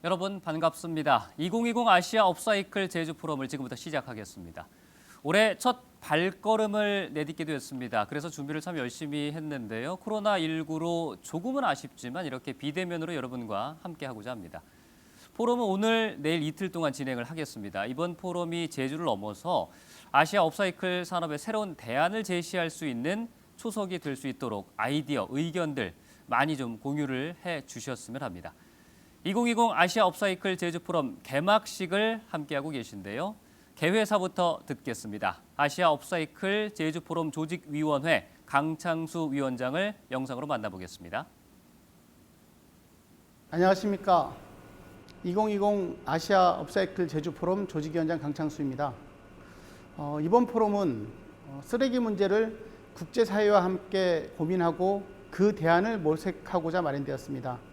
여러분 반갑습니다. 2020 아시아 업사이클 제주 포럼을 지금부터 시작하겠습니다. 올해 첫 발걸음을 내딛게 됐습니다. 그래서 준비를 참 열심히 했는데요. 코로나19로 조금은 아쉽지만 이렇게 비대면으로 여러분과 함께하고자 합니다. 포럼은 오늘, 내일 이틀 동안 진행을 하겠습니다. 이번 포럼이 제주를 넘어서 아시아 업사이클 산업의 새로운 대안을 제시할 수 있는 초석이 될 수 있도록 아이디어, 의견들 많이 좀 공유를 해주셨으면 합니다. 2020 아시아 업사이클 제주 포럼 개막식을 함께하고 계신데요. 개회사부터 듣겠습니다. 아시아 업사이클 제주 포럼 조직위원회 강창수 위원장을 영상으로 만나보겠습니다. 안녕하십니까. 2020 아시아 업사이클 제주 포럼 조직위원장 강창수입니다. 이번 포럼은 쓰레기 문제를 국제사회와 함께 고민하고 그 대안을 모색하고자 마련되었습니다.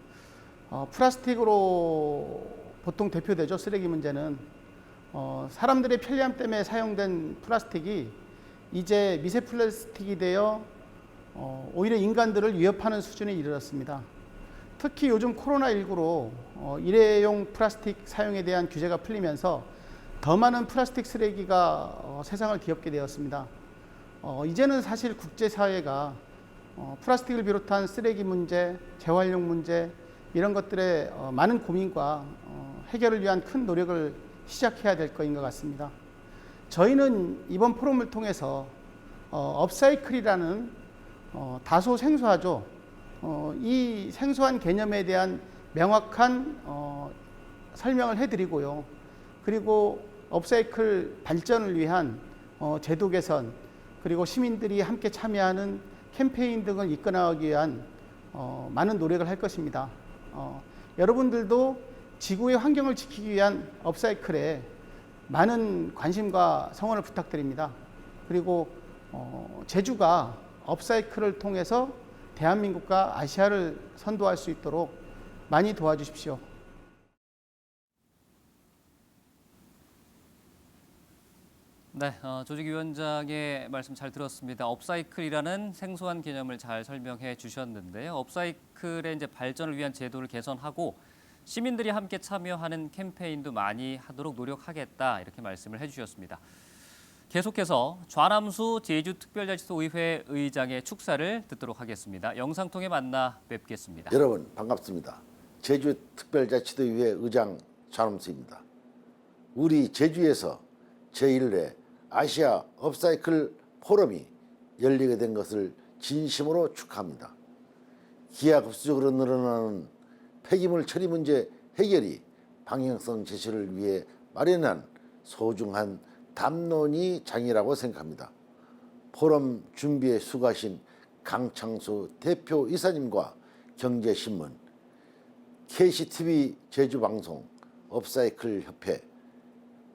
플라스틱으로 보통 대표되죠. 쓰레기 문제는 사람들의 편리함 때문에 사용된 플라스틱이 이제 미세 플라스틱이 되어 오히려 인간들을 위협하는 수준에 이르렀습니다. 특히 요즘 코로나19로 일회용 플라스틱 사용에 대한 규제가 풀리면서 더 많은 플라스틱 쓰레기가 세상을 뒤엎게 되었습니다. 이제는 사실 국제사회가 플라스틱을 비롯한 쓰레기 문제, 재활용 문제 이런 것들의 많은 고민과 해결을 위한 큰 노력을 시작해야 될 것인 것 같습니다. 저희는 이번 포럼을 통해서 업사이클이라는 다소 생소하죠. 이 생소한 개념에 대한 명확한 설명을 해드리고요. 그리고 업사이클 발전을 위한 제도 개선, 그리고 시민들이 함께 참여하는 캠페인 등을 이끌어가기 위한 많은 노력을 할 것입니다. 여러분들도 지구의 환경을 지키기 위한 업사이클에 많은 관심과 성원을 부탁드립니다. 그리고 제주가 업사이클을 통해서 대한민국과 아시아를 선도할 수 있도록 많이 도와주십시오. 네, 조직위원장의 말씀 잘 들었습니다. 업사이클이라는 생소한 개념을 잘 설명해 주셨는데요. 업사이클의 이제 발전을 위한 제도를 개선하고 시민들이 함께 참여하는 캠페인도 많이 하도록 노력하겠다 이렇게 말씀을 해주셨습니다. 계속해서 좌남수 제주특별자치도의회 의장의 축사를 듣도록 하겠습니다. 영상 통해 만나 뵙겠습니다. 여러분 반갑습니다. 제주특별자치도의회 의장 좌남수입니다. 우리 제주에서 제1회 아시아 업사이클 포럼이 열리게 된 것을 진심으로 축하합니다. 기하급수적으로 늘어나는 폐기물 처리 문제 해결이 방향성 제시를 위해 마련한 소중한 담론이 장이라고 생각합니다. 포럼 준비에 수고하신 강창수 대표이사님과 경제신문, KCTV 제주방송, 업사이클 협회,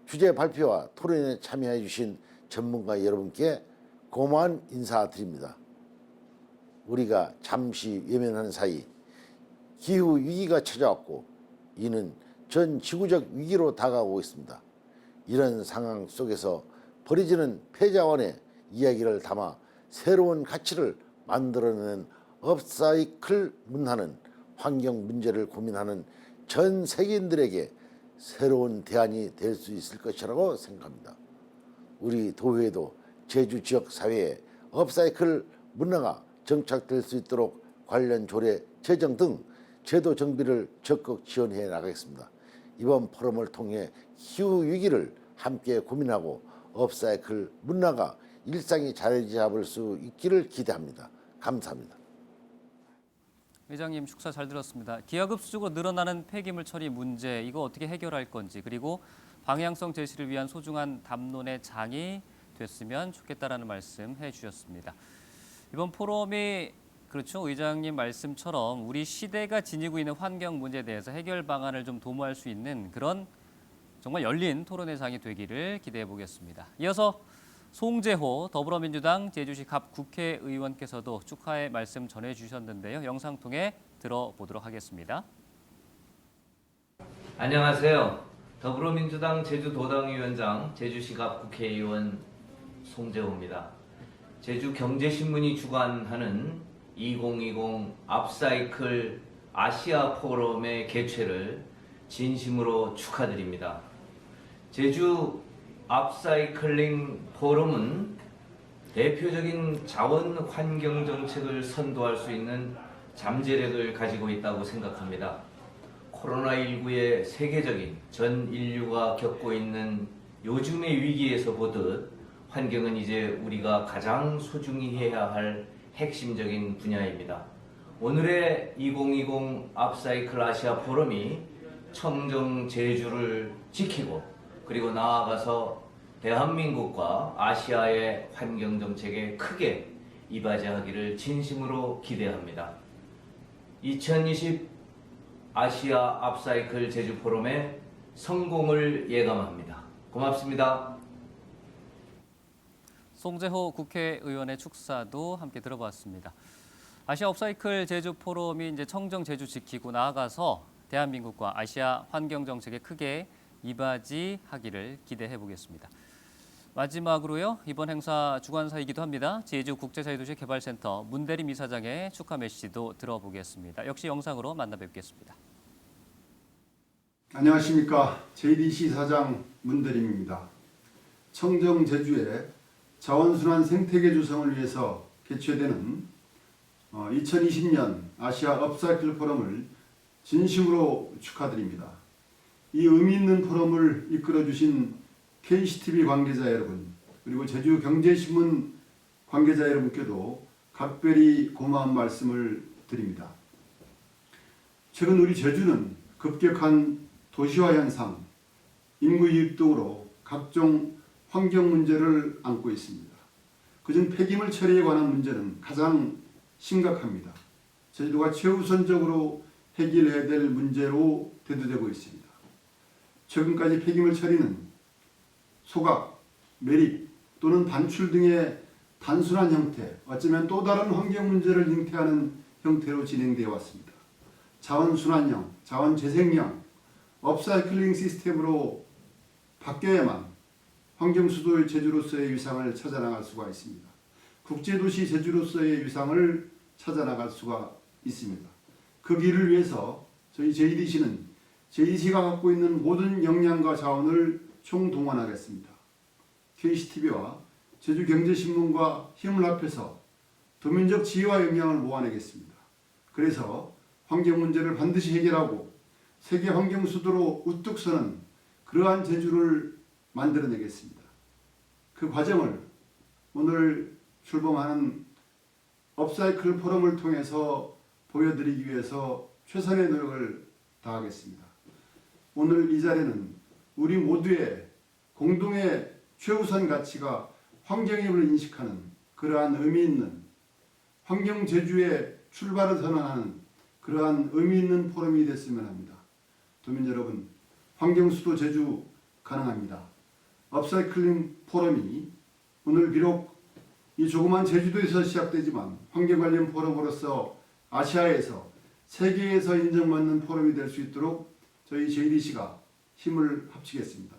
주제 발표와 토론에 참여해 주신 전문가 여러분께 고마운 인사드립니다. 우리가 잠시 외면하는 사이 기후 위기가 찾아왔고 이는 전 지구적 위기로 다가오고 있습니다. 이런 상황 속에서 버려지는 폐자원의 이야기를 담아 새로운 가치를 만들어내는 업사이클 문화는 환경 문제를 고민하는 전 세계인들에게 새로운 대안이 될 수 있을 것이라고 생각합니다. 우리 도회도 제주 지역 사회에 업사이클 문화가 정착될 수 있도록 관련 조례 제정 등 제도 정비를 적극 지원해 나가겠습니다. 이번 포럼을 통해 기후 위기를 함께 고민하고 업사이클 문화가 일상이 자리 잡을 수 있기를 기대합니다. 감사합니다. 회장님 축사 잘 들었습니다. 기하급수적으로 늘어나는 폐기물 처리 문제 이거 어떻게 해결할 건지 그리고 방향성 제시를 위한 소중한 담론의 장이 됐으면 좋겠다라는 말씀 해주셨습니다. 이번 포럼이 그렇죠. 의장님 말씀처럼 우리 시대가 지니고 있는 환경 문제에 대해서 해결 방안을 좀 도모할 수 있는 그런 정말 열린 토론의 장이 되기를 기대해 보겠습니다. 이어서 송재호 더불어민주당 제주시 갑 국회의원께서도 축하의 말씀 전해주셨는데요. 영상 통해 들어보도록 하겠습니다. 안녕하세요. 더불어민주당 제주도당위원장 제주시 갑 국회의원 송재호입니다. 제주경제신문이 주관하는 2020 업사이클 아시아 포럼의 개최를 진심으로 축하드립니다. 제주 업사이클링 포럼은 대표적인 자원 환경 정책을 선도할 수 있는 잠재력을 가지고 있다고 생각합니다. 코로나19의 세계적인 전 인류가 겪고 있는 요즘의 위기에서 보듯 환경은 이제 우리가 가장 소중히 해야 할 핵심적인 분야입니다. 오늘의 2020 업사이클 아시아 포럼이 청정 제주를 지키고 그리고 나아가서 대한민국과 아시아의 환경 정책에 크게 이바지하기를 진심으로 기대합니다. 2020 아시아 업사이클 제주 포럼의 성공을 예감합니다. 고맙습니다. 송재호 국회의원의 축사도 함께 들어봤습니다. 아시아 업사이클 제주 포럼이 이제 청정 제주 지키고 나아가서 대한민국과 아시아 환경 정책에 크게 이바지하기를 기대해 보겠습니다. 마지막으로요, 이번 행사 주관사이기도 합니다. 제주 국제자유도시 개발센터 문대림 이사장의 축하 메시지도 들어보겠습니다. 역시 영상으로 만나 뵙겠습니다. 안녕하십니까. JDC 사장 문대림입니다. 청정 제주의 자원순환 생태계 조성을 위해서 개최되는 2020년 아시아 업사이클 포럼을 진심으로 축하드립니다. 이 의미 있는 포럼을 이끌어주신 KCTV 관계자 여러분, 그리고 제주경제신문 관계자 여러분께도 각별히 고마운 말씀을 드립니다. 최근 우리 제주는 급격한 도시화 현상, 인구 유입 등으로 각종 환경 문제를 안고 있습니다. 그중 폐기물 처리에 관한 문제는 가장 심각합니다. 제주도가 최우선적으로 해결해야 될 문제로 대두되고 있습니다. 최근까지 폐기물 처리는 소각, 매립 또는 반출 등의 단순한 형태, 어쩌면 또 다른 환경 문제를 잉태하는 형태로 진행되어 왔습니다. 자원순환형, 자원재생형, 업사이클링 시스템으로 바뀌어야만 환경수도의 제주로서의 위상을 찾아나갈 수가 있습니다. 국제도시 제주로서의 위상을 찾아나갈 수가 있습니다. 그 길을 위해서 저희 JDC는 JDC가 갖고 있는 모든 역량과 자원을 총동원하겠습니다. KCTV와 제주경제신문과 힘을 합해서 도민적 지혜와 역량을 모아내겠습니다. 그래서 환경 문제를 반드시 해결하고 세계 환경 수도로 우뚝 서는 그러한 제주를 만들어내겠습니다. 그 과정을 오늘 출범하는 업사이클 포럼을 통해서 보여드리기 위해서 최선의 노력을 다하겠습니다. 오늘 이 자리는 우리 모두의 공동의 최우선 가치가 환경임을 인식하는 그러한 의미 있는 환경 제주의 출발을 선언하는 그러한 의미 있는 포럼이 됐으면 합니다. 도민 여러분, 환경 수도 제주 가능합니다. 업사이클링 포럼이 오늘 비록 이 조그만 제주도에서 시작되지만 환경 관련 포럼으로서 아시아에서 세계에서 인정받는 포럼이 될 수 있도록 저희 JDC가 힘을 합치겠습니다.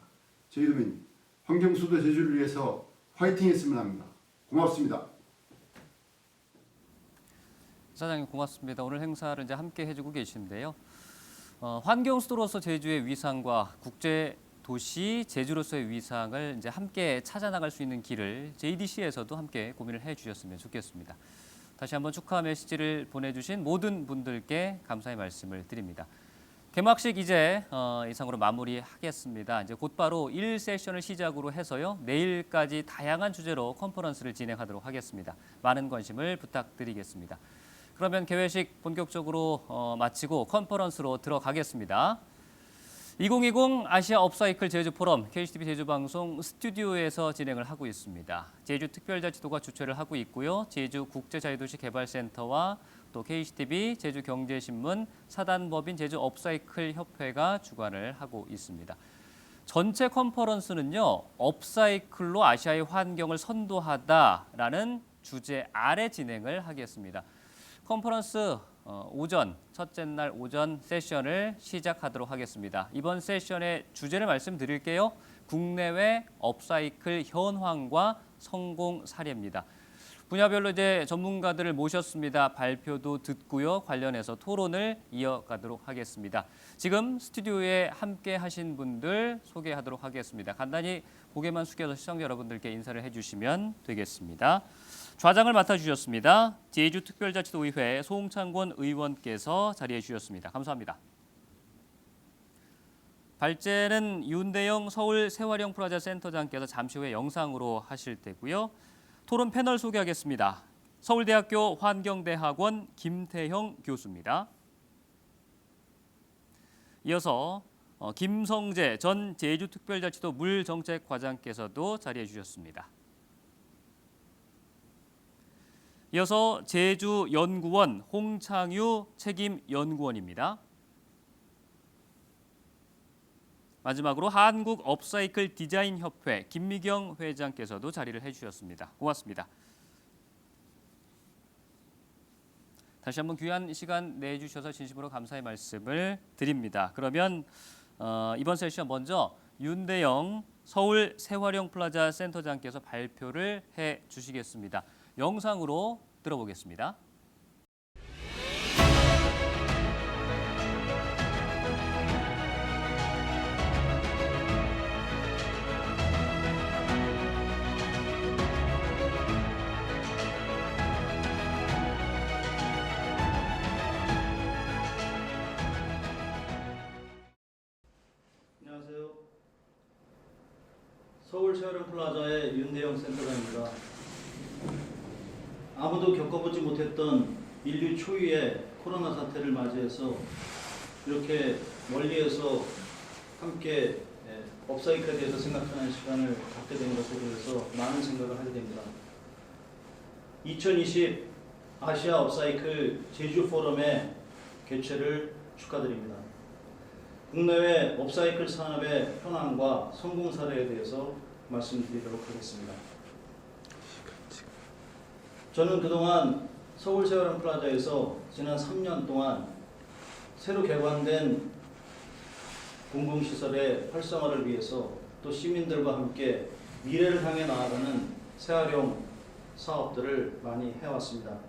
저희 도민 환경 수도 제주를 위해서 화이팅 했으면 합니다. 고맙습니다. 사장님 고맙습니다. 오늘 행사를 이제 함께 해주고 계신데요. 환경 수도로서 제주의 위상과 국제 도시 제주로서의 위상을 이제 함께 찾아나갈 수 있는 길을 JDC에서도 함께 고민을 해주셨으면 좋겠습니다. 다시 한번 축하 메시지를 보내주신 모든 분들께 감사의 말씀을 드립니다. 개막식 이제 이상으로 마무리하겠습니다. 이제 곧바로 1세션을 시작으로 해서요. 내일까지 다양한 주제로 컨퍼런스를 진행하도록 하겠습니다. 많은 관심을 부탁드리겠습니다. 그러면 개회식 본격적으로 마치고 컨퍼런스로 들어가겠습니다. 2020 아시아 업사이클 제주 포럼 KCTV 제주방송 스튜디오에서 진행을 하고 있습니다. 제주특별자치도가 주최를 하고 있고요. 제주국제자유도시 개발센터와 또 KCTV 제주경제신문 사단법인 제주 업사이클 협회가 주관을 하고 있습니다. 전체 컨퍼런스는요. 업사이클로 아시아의 환경을 선도하다라는 주제 아래 진행을 하겠습니다. 컨퍼런스 오전, 첫째 날 오전 세션을 시작하도록 하겠습니다. 이번 세션의 주제를 말씀드릴게요. 국내외 업사이클 현황과 성공 사례입니다. 분야별로 이제 전문가들을 모셨습니다. 발표도 듣고요. 관련해서 토론을 이어가도록 하겠습니다. 지금 스튜디오에 함께 하신 분들 소개하도록 하겠습니다. 간단히 고개만 숙여서 시청자 여러분들께 인사를 해주시면 되겠습니다. 좌장을 맡아주셨습니다. 제주특별자치도의회 송창권 의원께서 자리해 주셨습니다. 감사합니다. 발제는 윤대영 서울 세활용 플라자 센터장께서 잠시 후에 영상으로 하실 테고요. 토론 패널 소개하겠습니다. 서울대학교 환경대학원 김태형 교수입니다. 이어서 김성재 전 제주특별자치도 물정책과장께서도 자리해 주셨습니다. 이어서 제주연구원 홍창유 책임연구원입니다. 마지막으로 한국업사이클 디자인협회 김미경 회장께서도 자리를 해주셨습니다. 고맙습니다. 다시 한번 귀한 시간 내주셔서 진심으로 감사의 말씀을 드립니다. 그러면 이번 세션 먼저 윤대영 서울 세활용 플라자 센터장께서 발표를 해주시겠습니다. 영상으로 들어보겠습니다. 안녕하세요. 서울 세활용 플라자의 윤대영 센터장입니다. 아무도 겪어보지 못했던 인류 초유의 코로나 사태를 맞이해서 이렇게 멀리에서 함께 업사이클에 대해서 생각하는 시간을 갖게 된 것에 대해서 많은 생각을 하게 됩니다. 2020 아시아 업사이클 제주 포럼의 개최를 축하드립니다. 국내외 업사이클 산업의 현황과 성공 사례에 대해서 말씀드리도록 하겠습니다. 저는 그동안 서울 세활용 플라자에서 지난 3년 동안 새로 개관된 공공시설의 활성화를 위해서 또 시민들과 함께 미래를 향해 나아가는 세활용 사업들을 많이 해왔습니다.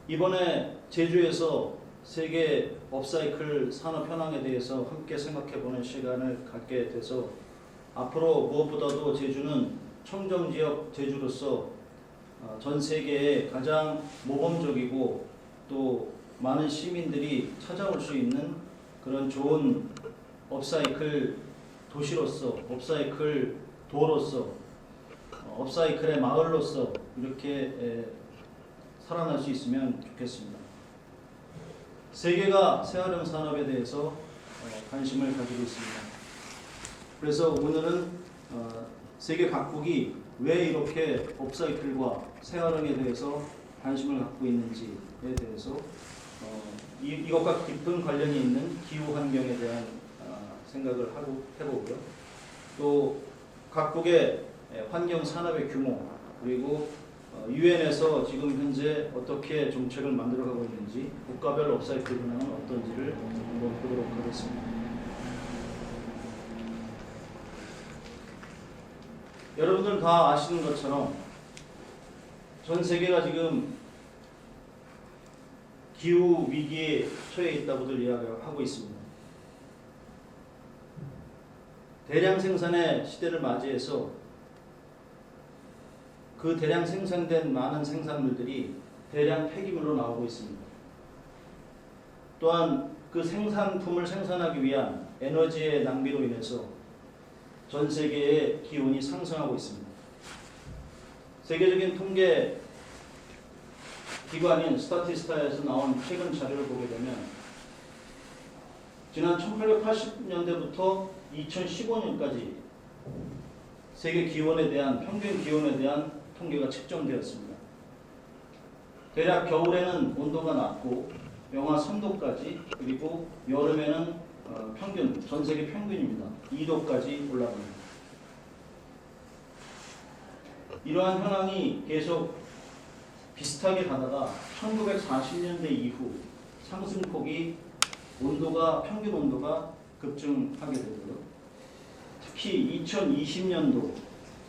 이번에 제주에서 세계 업사이클 산업 현황에 대해서 함께 생각해보는 시간을 갖게 돼서 앞으로 무엇보다도 제주는 청정지역 제주로서 전 세계에 가장 모범적이고 또 많은 시민들이 찾아올 수 있는 그런 좋은 업사이클 도시로서, 업사이클 도로서, 업사이클의 마을로서 이렇게 살아날 수 있으면 좋겠습니다. 세계가 세활용 산업에 대해서 관심을 가지고 있습니다. 그래서 오늘은 세계 각국이 왜 이렇게 업사이클과 세활용에 대해서 관심을 갖고 있는지에 대해서 이것과 깊은 관련이 있는 기후 환경에 대한 생각을 해보고요. 또 각국의 환경 산업의 규모 그리고 유엔에서 지금 현재 어떻게 정책을 만들어가고 있는지 국가별 업사이클 현황은 어떤지를 한번 보도록 하겠습니다. 여러분들 다 아시는 것처럼 전 세계가 지금 기후 위기에 처해 있다고들 이야기하고 있습니다. 대량 생산의 시대를 맞이해서 그 대량 생산된 많은 생산물들이 대량 폐기물로 나오고 있습니다. 또한 그 생산품을 생산하기 위한 에너지의 낭비로 인해서 전 세계의 기온이 상승하고 있습니다. 세계적인 통계 기관인 스타티스타에서 나온 최근 자료를 보게 되면 지난 1880년대부터 2015년까지 세계 기온에 대한 평균 기온에 대한 통계가 측정되었습니다. 대략 겨울에는 온도가 낮고 영하 3도까지 그리고 여름에는 평균 전 세계 평균입니다. 2도까지 올라갑니다. 이러한 현황이 계속 비슷하게 가다가 1940년대 이후 상승폭이 평균 온도가 급증하게 되고요. 특히 2020년도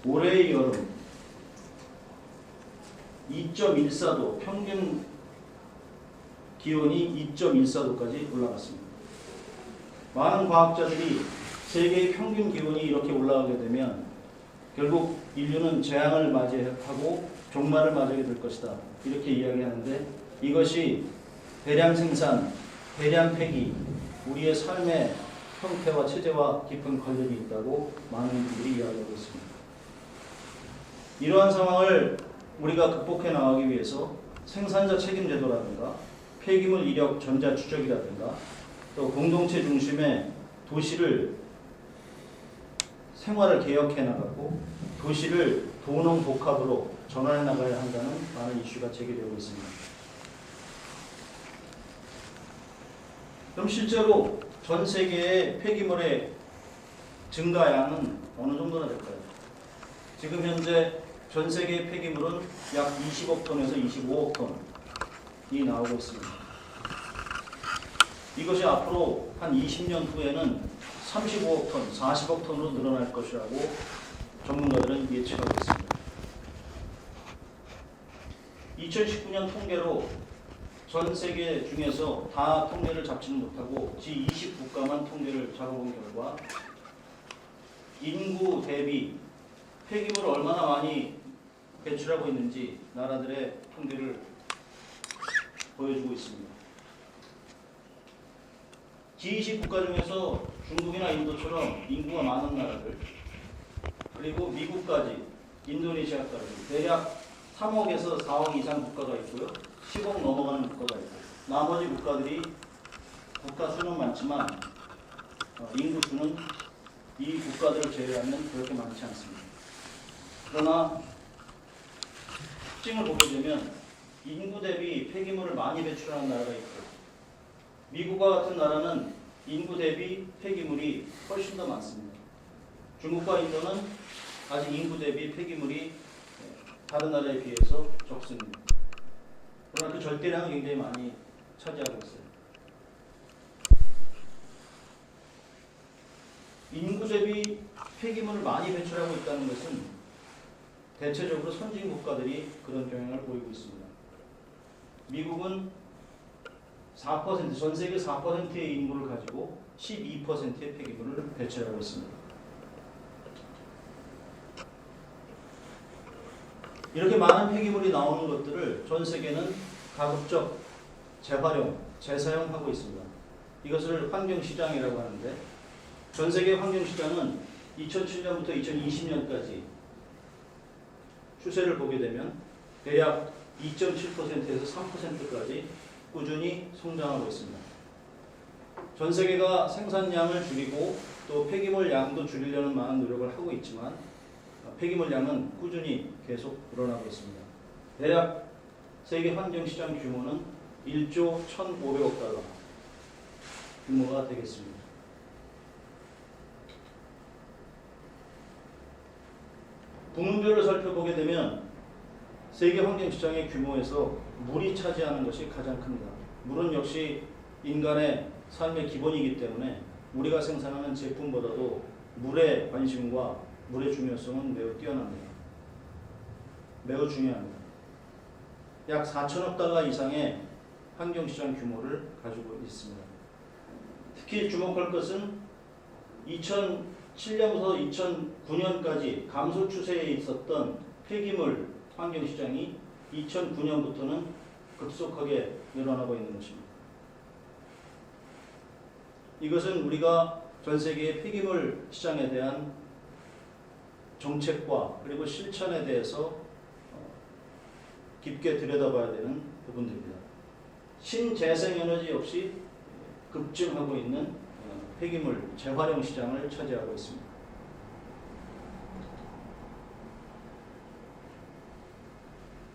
올해의 여름 2.14도, 평균 기온이 2.14도까지 올라갔습니다. 많은 과학자들이 세계의 평균 기온이 이렇게 올라가게 되면 결국 인류는 재앙을 맞이하고 종말을 맞이하게 될 것이다. 이렇게 이야기하는데 이것이 대량 생산, 대량 폐기, 우리의 삶의 형태와 체제와 깊은 관련이 있다고 많은 분들이 이야기하고 있습니다. 이러한 상황을 우리가 극복해 나가기 위해서 생산자 책임 제도라든가 폐기물 이력 전자 추적이라든가 또 공동체 중심의 도시를 생활을 개혁해 나가고 도시를 도농 복합으로 전환해 나가야 한다는 많은 이슈가 제기되고 있습니다. 그럼 실제로 전 세계의 폐기물의 증가량은 어느 정도나 될까요? 지금 현재 전 세계의 폐기물은 약 20억 톤에서 25억 톤이 나오고 있습니다. 이것이 앞으로 한 20년 후에는 35억 톤, 40억 톤으로 늘어날 것이라고 전문가들은 예측하고 있습니다. 2019년 통계로 전 세계 중에서 다 통계를 잡지는 못하고 G20국가만 통계를 잡아본 결과 인구 대비 폐기물을 얼마나 많이 배출하고 있는지 나라들의 통계를 보여주고 있습니다. G20 국가 중에서 중국이나 인도처럼 인구가 많은 나라들, 그리고 미국까지, 인도네시아까지 대략 3억에서 4억 이상 국가가 있고요. 10억 넘어가는 국가가 있고, 나머지 국가들이 국가 수는 많지만 인구 수는 이 국가들을 제외하면 그렇게 많지 않습니다. 그러나 특징을 보게 되면 인구 대비 폐기물을 많이 배출하는 나라가 있고, 미국과 같은 나라는 인구 대비 폐기물이 훨씬 더 많습니다. 중국과 인도는 아직 인구 대비 폐기물이 다른 나라에 비해서 적습니다. 그러나 그 절대량은 굉장히 많이 차지하고 있어요. 인구 대비 폐기물을 많이 배출하고 있다는 것은 대체적으로 선진 국가들이 그런 경향을 보이고 있습니다. 미국은 4%, 전 세계 4%의 인구를 가지고 12%의 폐기물을 배출하고 있습니다. 이렇게 많은 폐기물이 나오는 것들을 전 세계는 가급적 재활용, 재사용하고 있습니다. 이것을 환경시장이라고 하는데, 전 세계 환경시장은 2007년부터 2020년까지 추세를 보게 되면 대략 2.7%에서 3%까지 꾸준히 성장하고 있습니다. 전 세계가 생산량을 줄이고 또 폐기물 양도 줄이려는 많은 노력을 하고 있지만 폐기물 양은 꾸준히 계속 늘어나고 있습니다. 대략 세계 환경시장 규모는 1조 1,500억 달러 규모가 되겠습니다. 부문별을 살펴보게 되면 세계 환경시장의 규모에서 물이 차지하는 것이 가장 큽니다. 물은 역시 인간의 삶의 기본이기 때문에 우리가 생산하는 제품보다도 물의 관심과 물의 중요성은 매우 뛰어납니다. 매우 중요합니다. 약 4천억 달러 이상의 환경시장 규모를 가지고 있습니다. 특히 주목할 것은 2007년부터 2009년까지 감소 추세에 있었던 폐기물 환경시장이 2009년부터는 급속하게 늘어나고 있는 것입니다. 이것은 우리가 전 세계의 폐기물 시장에 대한 정책과 그리고 실천에 대해서 깊게 들여다봐야 되는 부분들입니다. 신재생에너지 역시 급증하고 있는 폐기물 재활용 시장을 차지하고 있습니다.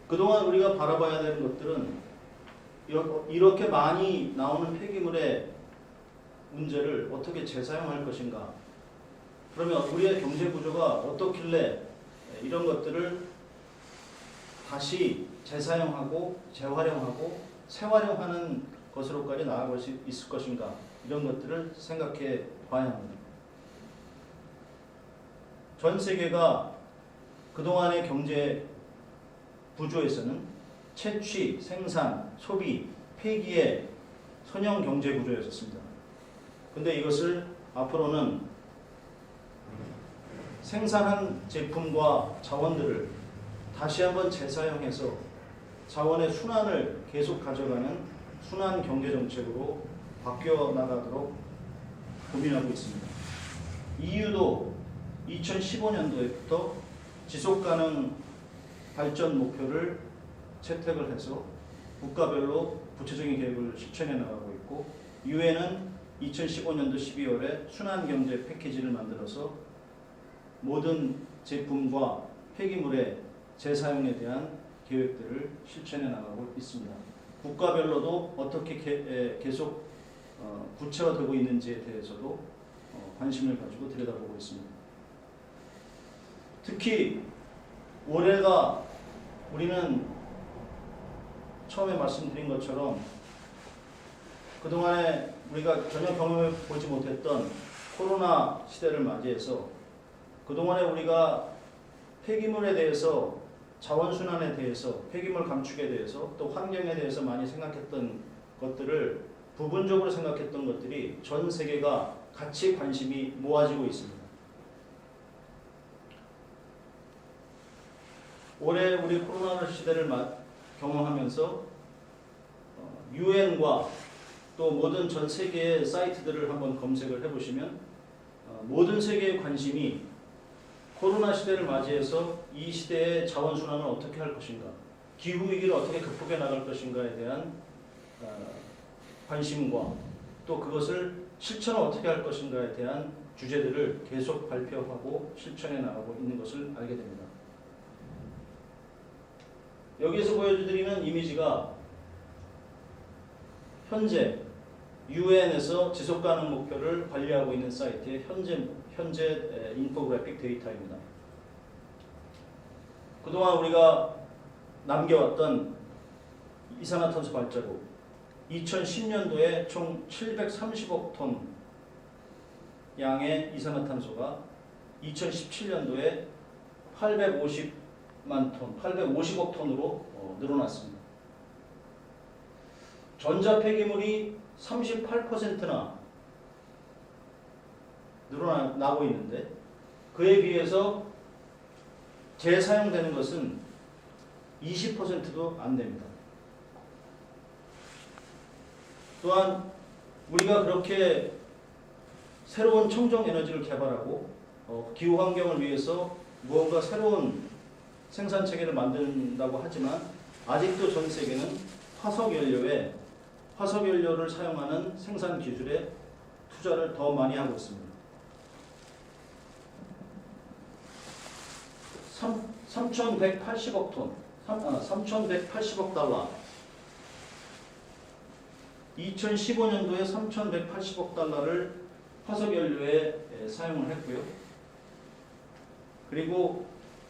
그동안 우리가 바라봐야 되는 것들은 이렇게 많이 나오는 폐기물의 문제를 어떻게 재사용할 것인가, 그러면 우리의 경제 구조가 어떻길래 이런 것들을 다시 재사용하고 재활용하고 재활용하는 것으로까지 나아갈 수 있을 것인가, 이런 것들을 생각해 봐야 합니다. 전 세계가 그동안의 경제 구조에서는 채취, 생산, 소비, 폐기의 선형 경제 구조였었습니다. 근데 이것을 앞으로는 생산한 제품과 자원들을 다시 한번 재사용해서 자원의 순환을 계속 가져가는 순환 경제 정책으로 바뀌어 나가도록 고민하고 있습니다. EU도 2015년도부터 지속가능 발전 목표를 채택을 해서 국가별로 구체적인 계획을 실천해 나가고 있고, 유엔은 2015년도 12월에 순환경제 패키지를 만들어서 모든 제품과 폐기물의 재사용에 대한 계획들을 실천해 나가고 있습니다. 국가별로도 어떻게 계속 구체화되고 있는지에 대해서도 관심을 가지고 들여다보고 있습니다. 특히 올해가 우리는 처음에 말씀드린 것처럼 그동안에 우리가 전혀 경험해 보지 못했던 코로나 시대를 맞이해서 그동안에 우리가 폐기물에 대해서, 자원순환에 대해서, 폐기물 감축에 대해서, 또 환경에 대해서 많이 생각했던 것들을, 부분적으로 생각했던 것들이 전 세계가 같이 관심이 모아지고 있습니다. 올해 우리 코로나 시대를 경험하면서 유엔과 또 모든 전 세계의 사이트들을 한번 검색을 해보시면 모든 세계의 관심이 코로나 시대를 맞이해서 이 시대의 자원순환을 어떻게 할 것인가, 기후위기를 어떻게 극복해 나갈 것인가에 대한 관심과 또 그것을 실천을 어떻게 할 것인가에 대한 주제들을 계속 발표하고 실천해 나가고 있는 것을 알게 됩니다. 여기에서 보여드리는 이미지가 현재 유엔에서 지속가능 목표를 관리하고 있는 사이트의 현재 인포그래픽 데이터입니다. 그동안 우리가 남겨왔던 이산화탄소 발자국, 2010년도에 총 730억 톤 양의 이산화탄소가 2017년도에 850만 톤, 850억 톤으로 늘어났습니다. 전자 폐기물이 38%나 늘어나고 있는데 그에 비해서 재사용되는 것은 20%도 안 됩니다. 또한 우리가 그렇게 새로운 청정 에너지를 개발하고 기후 환경을 위해서 무언가 새로운 생산 체계를 만든다고 하지만 아직도 전 세계는 화석 연료를 사용하는 생산 기술에 투자를 더 많이 하고 있습니다. 3,180억 톤, 3,180억 달러. 2015년도에 3,180억 달러를 화석 연료에 사용을 했고요. 그리고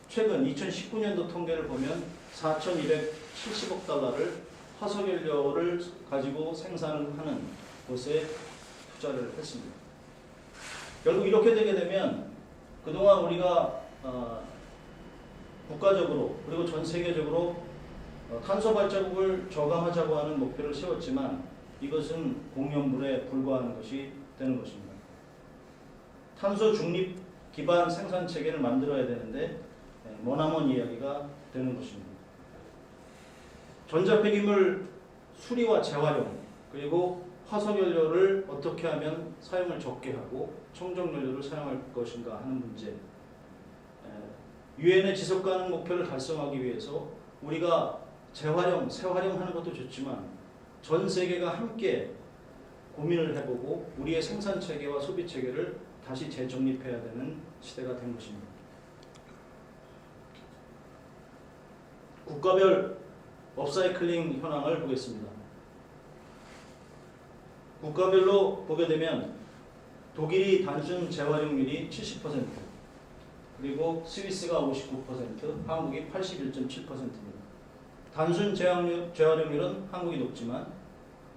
최근 2019년도 통계를 보면 4,270억 달러를 화석 연료를 가지고 생산을 하는 곳에 투자를 했습니다. 결국 이렇게 되게 되면 그동안 우리가 국가적으로 그리고 전 세계적으로 탄소 발자국을 저감하자고 하는 목표를 세웠지만 이것은 공연물에 불과한 것이 되는 것입니다. 탄소 중립 기반 생산 체계를 만들어야 되는데 머나먼 이야기가 되는 것입니다. 전자폐기물 수리와 재활용, 그리고 화석연료를 어떻게 하면 사용을 적게 하고 청정연료를 사용할 것인가 하는 문제, 유엔의 지속가능 목표를 달성하기 위해서 우리가 재활용, 재활용하는 것도 좋지만 전 세계가 함께 고민을 해보고 우리의 생산체계와 소비체계를 다시 재정립해야 되는 시대가 된 것입니다. 국가별 업사이클링 현황을 보겠습니다. 국가별로 보게 되면 독일이 단순 재활용률이 70%, 그리고 스위스가 59%, 한국이 81.7%입니다. 단순 재활용률은 한국이 높지만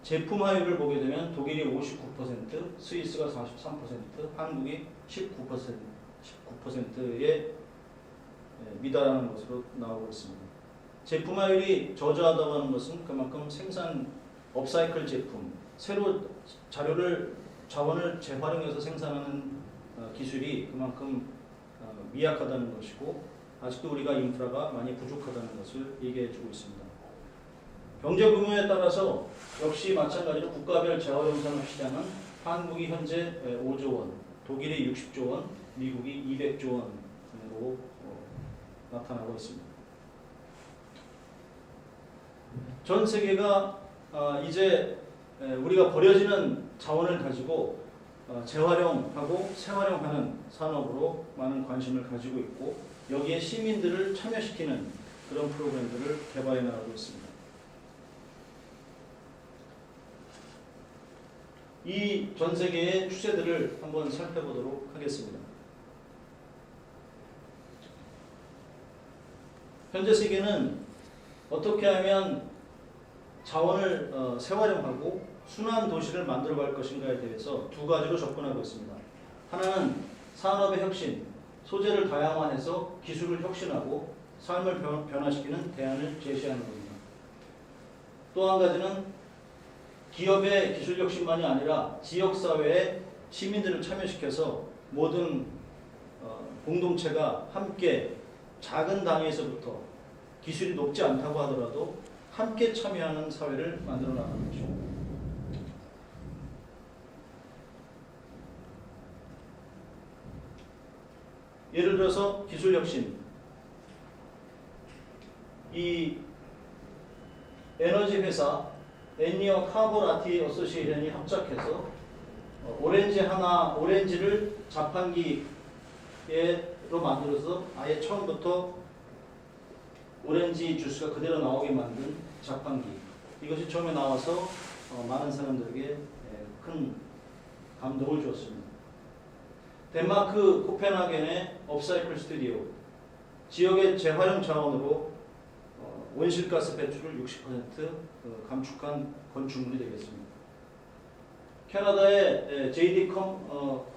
제품 화율을 보게 되면 독일이 59%, 스위스가 43%, 한국이 19%에 미달하는 것으로 나오고 있습니다. 제품화율이 저조하다고 하는 것은 그만큼 생산 업사이클 제품, 새로 자원을 재활용해서 생산하는 기술이 그만큼 미약하다는 것이고 아직도 우리가 인프라가 많이 부족하다는 것을 얘기해주고 있습니다. 경제 규모에 따라서 역시 마찬가지로 국가별 재활용 산업 시장은 한국이 현재 5조 원, 독일이 60조 원, 미국이 200조 원으로 나타나고 있습니다. 전 세계가 이제 우리가 버려지는 자원을 가지고 재활용하고 재활용하는 산업으로 많은 관심을 가지고 있고 여기에 시민들을 참여시키는 그런 프로그램들을 개발해 나가고 있습니다. 이 전 세계의 추세들을 한번 살펴보도록 하겠습니다. 현재 세계는 어떻게 하면 자원을 재활용하고 순환 도시를 만들어갈 것인가에 대해서 두 가지로 접근하고 있습니다. 하나는 산업의 혁신, 소재를 다양화해서 기술을 혁신하고 삶을 변화시키는 대안을 제시하는 겁니다. 또 한 가지는 기업의 기술 혁신만이 아니라 지역사회의 시민들을 참여시켜서 모든 공동체가 함께 작은 단위에서부터 기술이 높지 않다고 하더라도 함께 참여하는 사회를 만들어 나가는 것입니다. 예를 들어서 기술 혁신, 이 에너지 회사 엔니어 카보라티 어소시에이션이 합작해서 오렌지를 자판기로 만들어서 아예 처음부터 오렌지 주스가 그대로 나오게 만든 자판기. 이것이 처음에 나와서 많은 사람들에게 큰 감동을 주었습니다. 덴마크 코펜하겐의 업사이클 스튜디오, 지역의 재활용 자원으로 온실가스 배출을 60% 감축한 건축물이 되겠습니다. 캐나다의 JD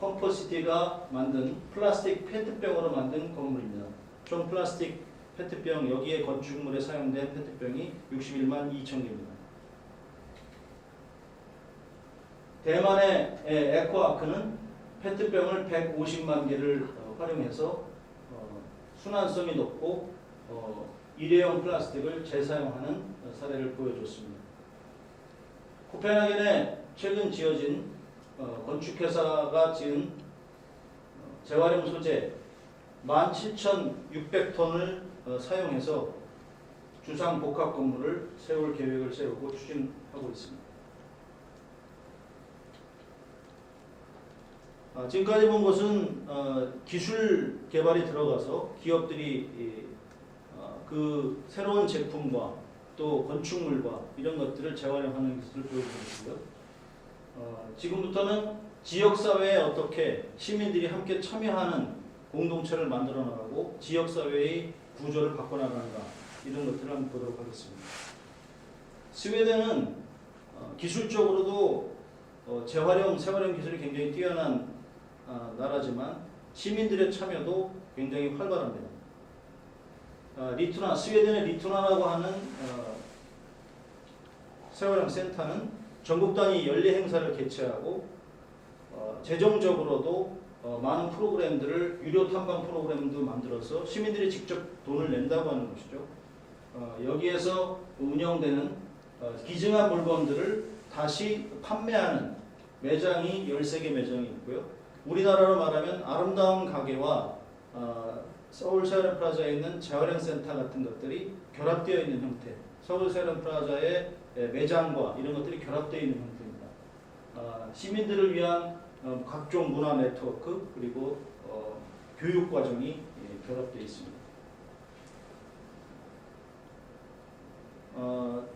컴포시티가 만든 플라스틱 페트병으로 만든 건물입니다. 총 플라스틱 페트병, 여기에 건축물에 사용된 페트병이 61만 2천 개입니다. 대만의 에코아크는 페트병을 150만 개를 활용해서 순환성이 높고 일회용 플라스틱을 재사용하는 사례를 보여줬습니다. 코펜하겐에 최근 지어진 건축회사가 지은 재활용 소재 17,600톤을 사용해서 주상 복합 건물을 세울 계획을 세우고 추진하고 있습니다. 지금까지 본 것은 기술 개발이 들어가서 기업들이 그 새로운 제품과 또 건축물과 이런 것들을 재활용하는 기술을 보여주고 있고요. 지금부터는 지역사회에 어떻게 시민들이 함께 참여하는 공동체를 만들어 나가고 지역사회의 구조를 바꿔나가는가 이런 것들을 한번 보도록 하겠습니다. 스웨덴은 기술적으로도 재활용 기술이 굉장히 뛰어난 나라지만 시민들의 참여도 굉장히 활발합니다. 스웨덴의 리투나라고 하는 재활용 센터는 전국 단위 연례 행사를 개최하고 재정적으로도 많은 프로그램들을 유료 탐방 프로그램도 만들어서 시민들이 직접 돈을 낸다고 하는 것이죠. 여기에서 운영되는 기증한 물건들을 다시 판매하는 매장이 13개 매장이 있고요. 우리나라로 말하면 아름다운 가게와 서울 세아렌 프라자에 있는 재활용 센터 같은 것들이 결합되어 있는 형태, 서울 세아렌 프라자의 매장과 이런 것들이 결합되어 있는 형태입니다. 시민들을 위한 각종 문화 네트워크 그리고 교육 과정이 결합되어 있습니다.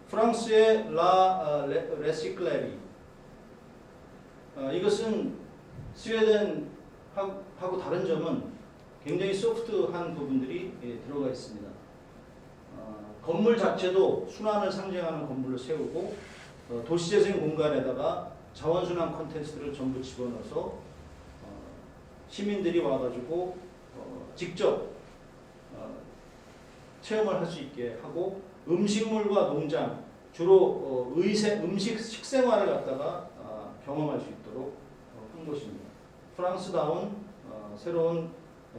프랑스의 레시클레리, 이것은 스웨덴하고 다른 점은 굉장히 소프트한 부분들이 들어가 있습니다. 건물 자체도 순환을 상징하는 건물을 세우고 도시재생 공간에다가 자원순환 콘텐츠들을 전부 집어넣어서 시민들이 와가지고 직접 체험을 할 수 있게 하고 음식물과 농장 주로 음식 식생활을 갖다가 경험할 수 있도록 한 것입니다. 프랑스다운 새로운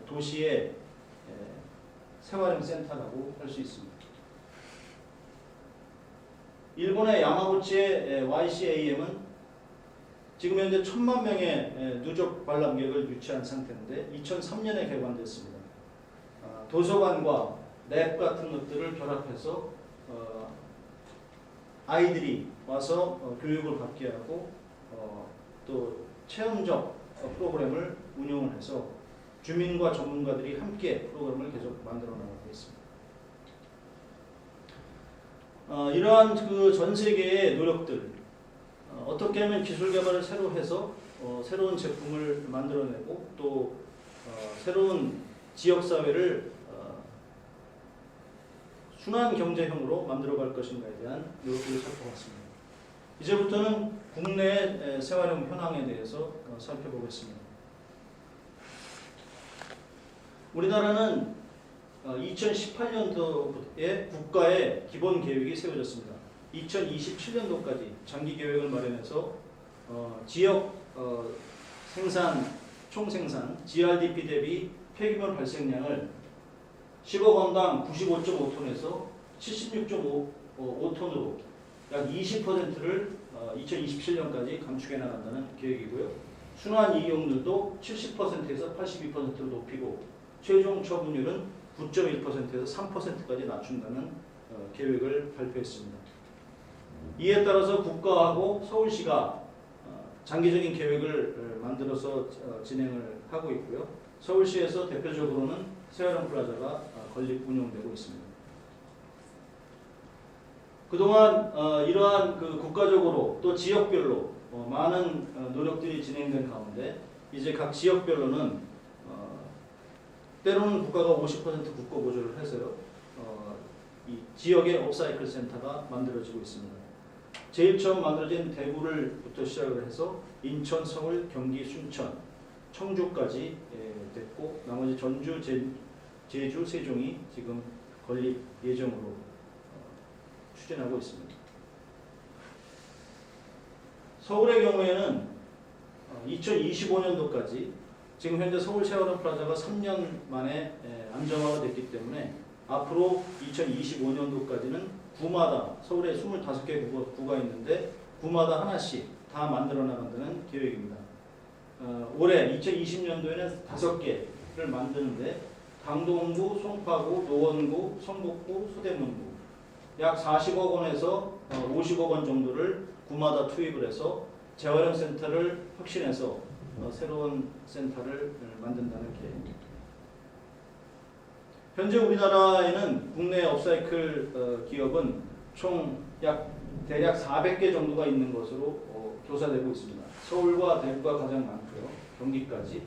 도시의 생활형 센터라고 할 수 있습니다. 일본의 야마구치의 YCAM은 지금 현재 1000만 명의 누적 관람객을 유치한 상태인데 2003년에 개관됐습니다. 도서관과 랩 같은 것들을 결합해서 아이들이 와서 교육을 받게 하고 또 체험적 프로그램을 운영을 해서 주민과 전문가들이 함께 프로그램을 계속 만들어 나가고 있습니다. 이러한 그 전 세계의 노력들 어떻게 하면 기술 개발을 새로 해서 새로운 제품을 만들어내고 또 새로운 지역 사회를 순환 경제형으로 만들어갈 것인가에 대한 노력들을 살펴봤습니다. 이제부터는 국내 생활형 현황에 대해서 살펴보겠습니다. 우리나라는 2018년도에 국가의 기본 계획이 세워졌습니다. 2027년도까지 장기 계획을 마련해서 지역 총 생산 GRDP 대비 폐기물 발생량을 10억 원당 95.5톤에서 76.5톤으로 약 20%를 2027년까지 감축해 나간다는 계획이고요. 순환 이용률도 70%에서 82%로 높이고 최종 처분율은 9.1%에서 3%까지 낮춘다는 계획을 발표했습니다. 이에 따라서 국가하고 서울시가 장기적인 계획을 만들어서 진행을 하고 있고요. 서울시에서 대표적으로는 세아람 플라자가 건립 운영되고 있습니다. 그동안 이러한 그 국가적으로 또 지역별로 많은 노력들이 진행된 가운데 이제 각 지역별로는 때로는 국가가 50% 국가 보조를 해서요. 이 지역의 업사이클 센터가 만들어지고 있습니다. 제일 처음 만들어진 대구를부터 시작을 해서 인천, 서울, 경기, 순천, 청주까지 됐고 나머지 전주, 제주, 세종이 지금 건립 예정으로 추진하고 있습니다. 서울의 경우에는 2025년도까지 지금 현재 서울 세아람 플라자가 3년 만에 안정화가 됐기 때문에 앞으로 2025년도까지는 구마다 서울에 25개 구가 있는데 구마다 하나씩 다 만들어 나간다는 계획입니다. 올해 2020년도에는 5개를 만드는데 강동구, 송파구, 노원구, 성북구, 서대문구 약 40억 원에서 50억 원 정도를 구마다 투입을 해서 재활용 센터를 혁신해서 새로운 센터를 만든다는 계획입니다. 현재 우리나라에는 국내 업사이클 기업은 총 대략 400개 정도가 있는 것으로 조사되고 있습니다. 서울과 대구가 가장 많고요. 경기까지.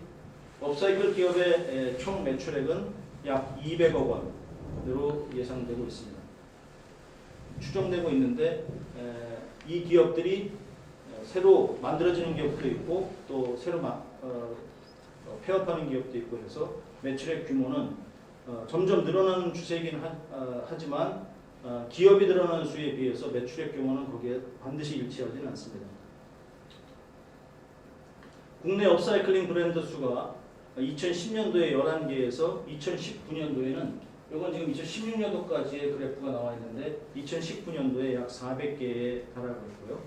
업사이클 기업의 총 매출액은 약 200억 원으로 예상되고 있습니다. 추정되고 있는데 이 기업들이 새로 만들어지는 기업도 있고 또 새로 폐업하는 기업도 있고 해서 매출액 규모는 점점 늘어나는 추세이긴 하지만 기업이 늘어나는 수에 비해서 매출액 규모는 거기에 반드시 일치하지는 않습니다. 국내 업사이클링 브랜드 수가 2010년도에 11개에서 2019년도에는 이건 지금 2016년도까지의 그래프가 나와 있는데 2019년도에 약 400개에 달하고 있고요.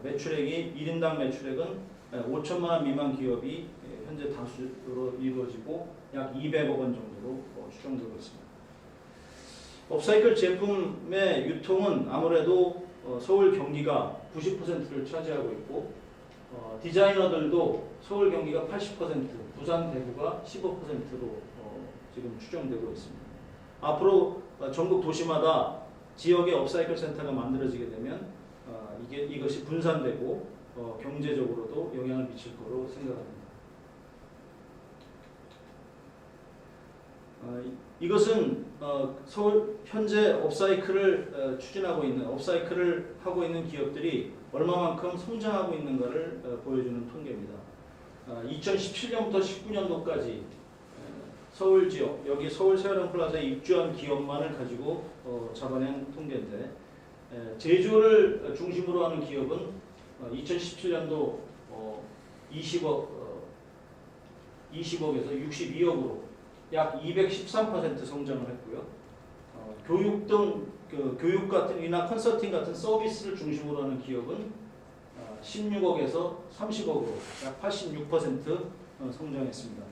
매출액이 1인당 매출액은 5천만 원 미만 기업이 현재 다수로 이루어지고 약 200억 원 정도로 추정되고 있습니다. 업사이클 제품의 유통은 아무래도 서울 경기가 90%를 차지하고 있고 디자이너들도 서울 경기가 80%, 부산 대구가 15%로 지금 추정되고 있습니다. 앞으로 전국 도시마다 지역의 업사이클 센터가 만들어지게 되면 이것이 분산되고 경제적으로도 영향을 미칠 거로 생각합니다. 이것은 서울 현재 업사이클을 추진하고 있는 업사이클을 하고 있는 기업들이 얼마만큼 성장하고 있는가를 보여주는 통계입니다. 2017년부터 19년도까지 서울 지역, 여기 서울 세아령 플라자에 입주한 기업만을 가지고 잡아낸 통계인데, 제조를 중심으로 하는 기업은 2017년도 20억에서 62억으로 약 213% 성장을 했고요. 교육 등 교육 같은 이나 컨설팅 같은 서비스를 중심으로 하는 기업은 16억에서 30억으로 약 86% 성장했습니다.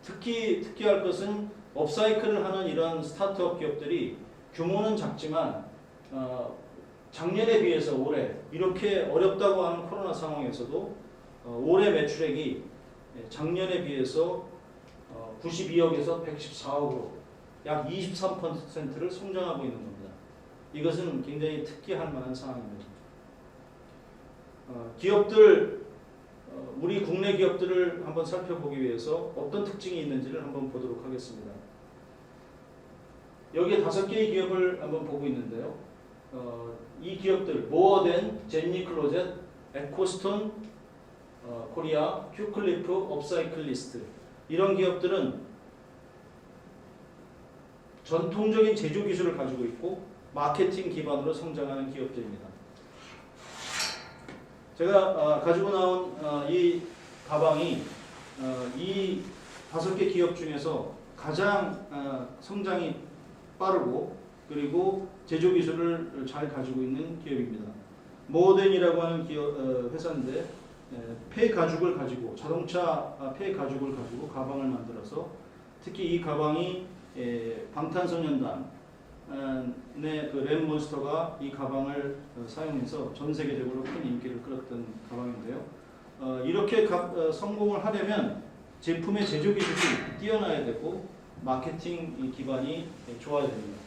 특히할 것은 업사이클을 하는 이런 스타트업 기업들이 규모는 작지만 작년에 비해서 올해 이렇게 어렵다고 하는 코로나 상황에서도 올해 매출액이 작년에 비해서 92억에서 114억으로 약 23%를 성장하고 있는 겁니다. 이것은 굉장히 특기할 만한 상황입니다. 기업들, 우리 국내 기업들을 한번 살펴보기 위해서 어떤 특징이 있는지를 한번 보도록 하겠습니다. 여기에 5개의 기업을 한번 보고 있는데요. 이 기업들, 모어덴, 제니 클로젯, 에코스톤, 코리아, 큐클리프, 업사이클리스트, 이런 기업들은 전통적인 제조 기술을 가지고 있고 마케팅 기반으로 성장하는 기업들입니다. 제가 가지고 나온 이 가방이 이 5개 기업 중에서 가장 성장이 빠르고 그리고 제조 기술을 잘 가지고 있는 기업입니다. 모어덴이라고 하는 회사인데 폐 가죽을 가지고 자동차 폐 가죽을 가지고 가방을 만들어서 특히 이 가방이 방탄소년단의 그 랩몬스터가 이 가방을 사용해서 전 세계적으로 큰 인기를 끌었던 가방인데요. 이렇게 성공을 하려면 제품의 제조 기술이 뛰어나야 되고 마케팅 기반이 좋아야 됩니다.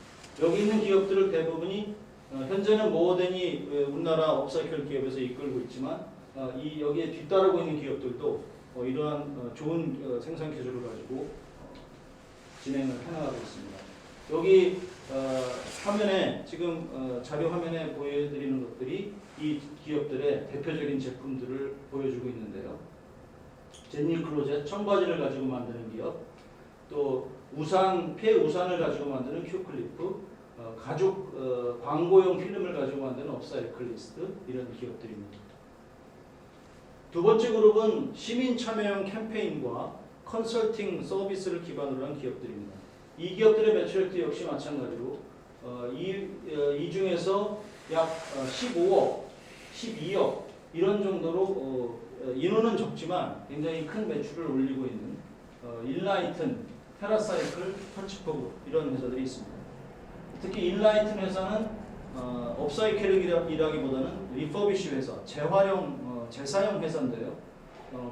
여기 있는 기업들을 대부분이 현재는 모어덴이 우리나라 업사이클 기업에서 이끌고 있지만 여기에 뒤따르고 있는 기업들도 이러한 좋은 생산 기술을 가지고 진행을 해나가고 있습니다. 여기 화면에 지금 자료 화면에 보여드리는 것들이 이 기업들의 대표적인 제품들을 보여주고 있는데요. 제니 클로젯 청바지를 가지고 만드는 기업, 또 우산 폐 우산을 가지고 만드는 큐클리프, 가죽 광고용 필름을 가지고 만드는 업사이클리스트, 이런 기업들입니다. 두 번째 그룹은 시민 참여형 캠페인과 컨설팅 서비스를 기반으로 한 기업들입니다. 이 기업들의 매출액도 역시 마찬가지로 이 중에서 약 15억, 12억 이런 정도로 인원은 적지만 굉장히 큰 매출을 올리고 있는 일라이튼, 테라사이클, 터치퍼브 이런 회사들이 있습니다. 특히 일라이튼 회사는 업사이클이라기보다는 리퍼비쉬 회사, 재활용, 재사용 회사인데요.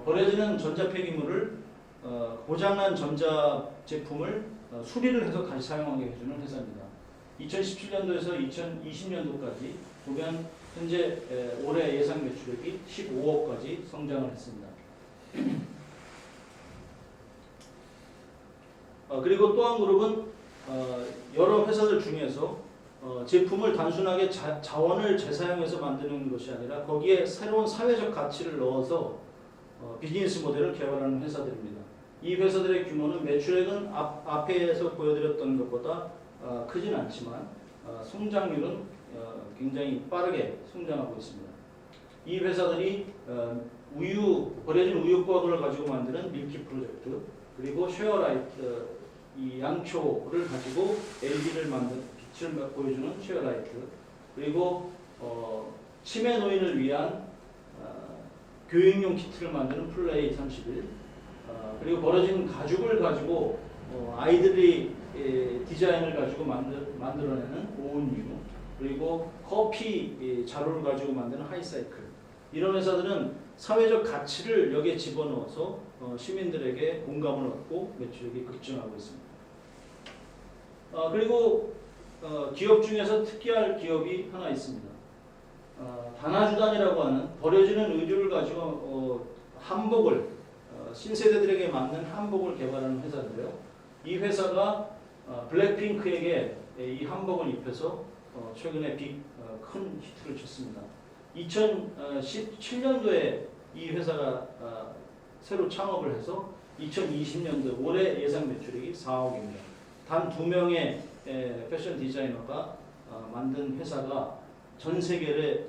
버려지는 전자 폐기물을 고장난 전자 제품을 수리를 해서 다시 사용하게 해주는 회사입니다. 2017년도에서 2020년도까지 보면 현재 올해 예상 매출액이 15억까지 성장을 했습니다. 그리고 또 한 그룹은 여러 회사들 중에서 제품을 단순하게 자원을 재사용해서 만드는 것이 아니라 거기에 새로운 사회적 가치를 넣어서 비즈니스 모델을 개발하는 회사들입니다. 이 회사들의 규모는 매출액은 앞에서 보여드렸던 것보다 크진 않지만 성장률은 굉장히 빠르게 성장하고 있습니다. 이 회사들이 버려진 우유 부화를 가지고 만드는 밀키 프로젝트, 그리고 쉐어라이트, 이 양초를 가지고 LED를 만든 빛을 보여주는 쉐어라이트, 그리고 치매 노인을 위한 교육용 키트를 만드는 플레이 31, 그리고 버려진 가죽을 가지고 아이들이 디자인을 가지고 만들어내는 오은유, 그리고 커피 자루를 가지고 만드는 하이사이클, 이런 회사들은 사회적 가치를 여기에 집어넣어서 시민들에게 공감을 얻고 매출액이 급증하고 있습니다. 그리고 기업 중에서 특이할 기업이 하나 있습니다. 다나주단이라고 하는 버려지는 의류를 가지고 한복을 신세대들에게 맞는 한복을 개발하는 회사인데요. 이 회사가 블랙핑크에게 이 한복을 입혀서 최근에 큰 히트를 쳤습니다. 2017년도에 이 회사가 새로 창업을 해서 2020년도 올해 예상 매출액이 4억입니다. 단 2명의 패션 디자이너가 만든 회사가 전 세계의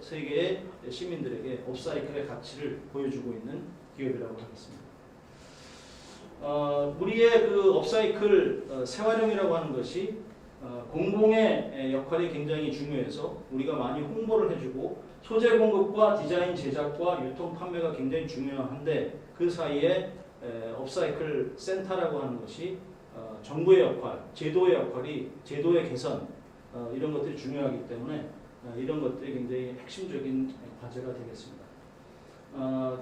시민들에게 업사이클의 가치를 보여주고 있는 기업이라고 하겠습니다. 우리의 그 업사이클 재활용이라고 하는 것이 공공의 역할이 굉장히 중요해서 우리가 많이 홍보를 해주고 소재 공급과 디자인 제작과 유통 판매가 굉장히 중요한데 그 사이에 업사이클 센터라고 하는 것이 정부의 역할, 제도의 개선 이런 것들이 중요하기 때문에 이런 것들이 굉장히 핵심적인 과제가 되겠습니다.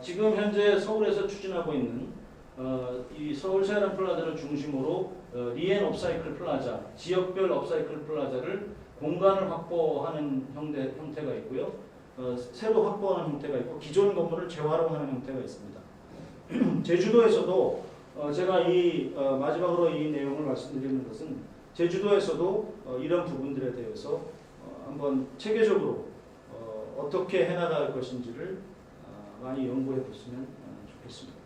지금 현재 서울에서 추진하고 있는 이 서울 세아람 플라자를 중심으로 리앤 업사이클 플라자, 지역별 업사이클 플라자를 공간을 확보하는 형태가 있고요. 새로 확보하는 형태가 있고 기존 건물을 재활용하는 형태가 있습니다. 제주도에서도 제가 마지막으로 이 내용을 말씀드리는 것은 제주도에서도 이런 부분들에 대해서 한번 체계적으로 어떻게 해나갈 것인지를 많이 연구해 보시면 좋겠습니다.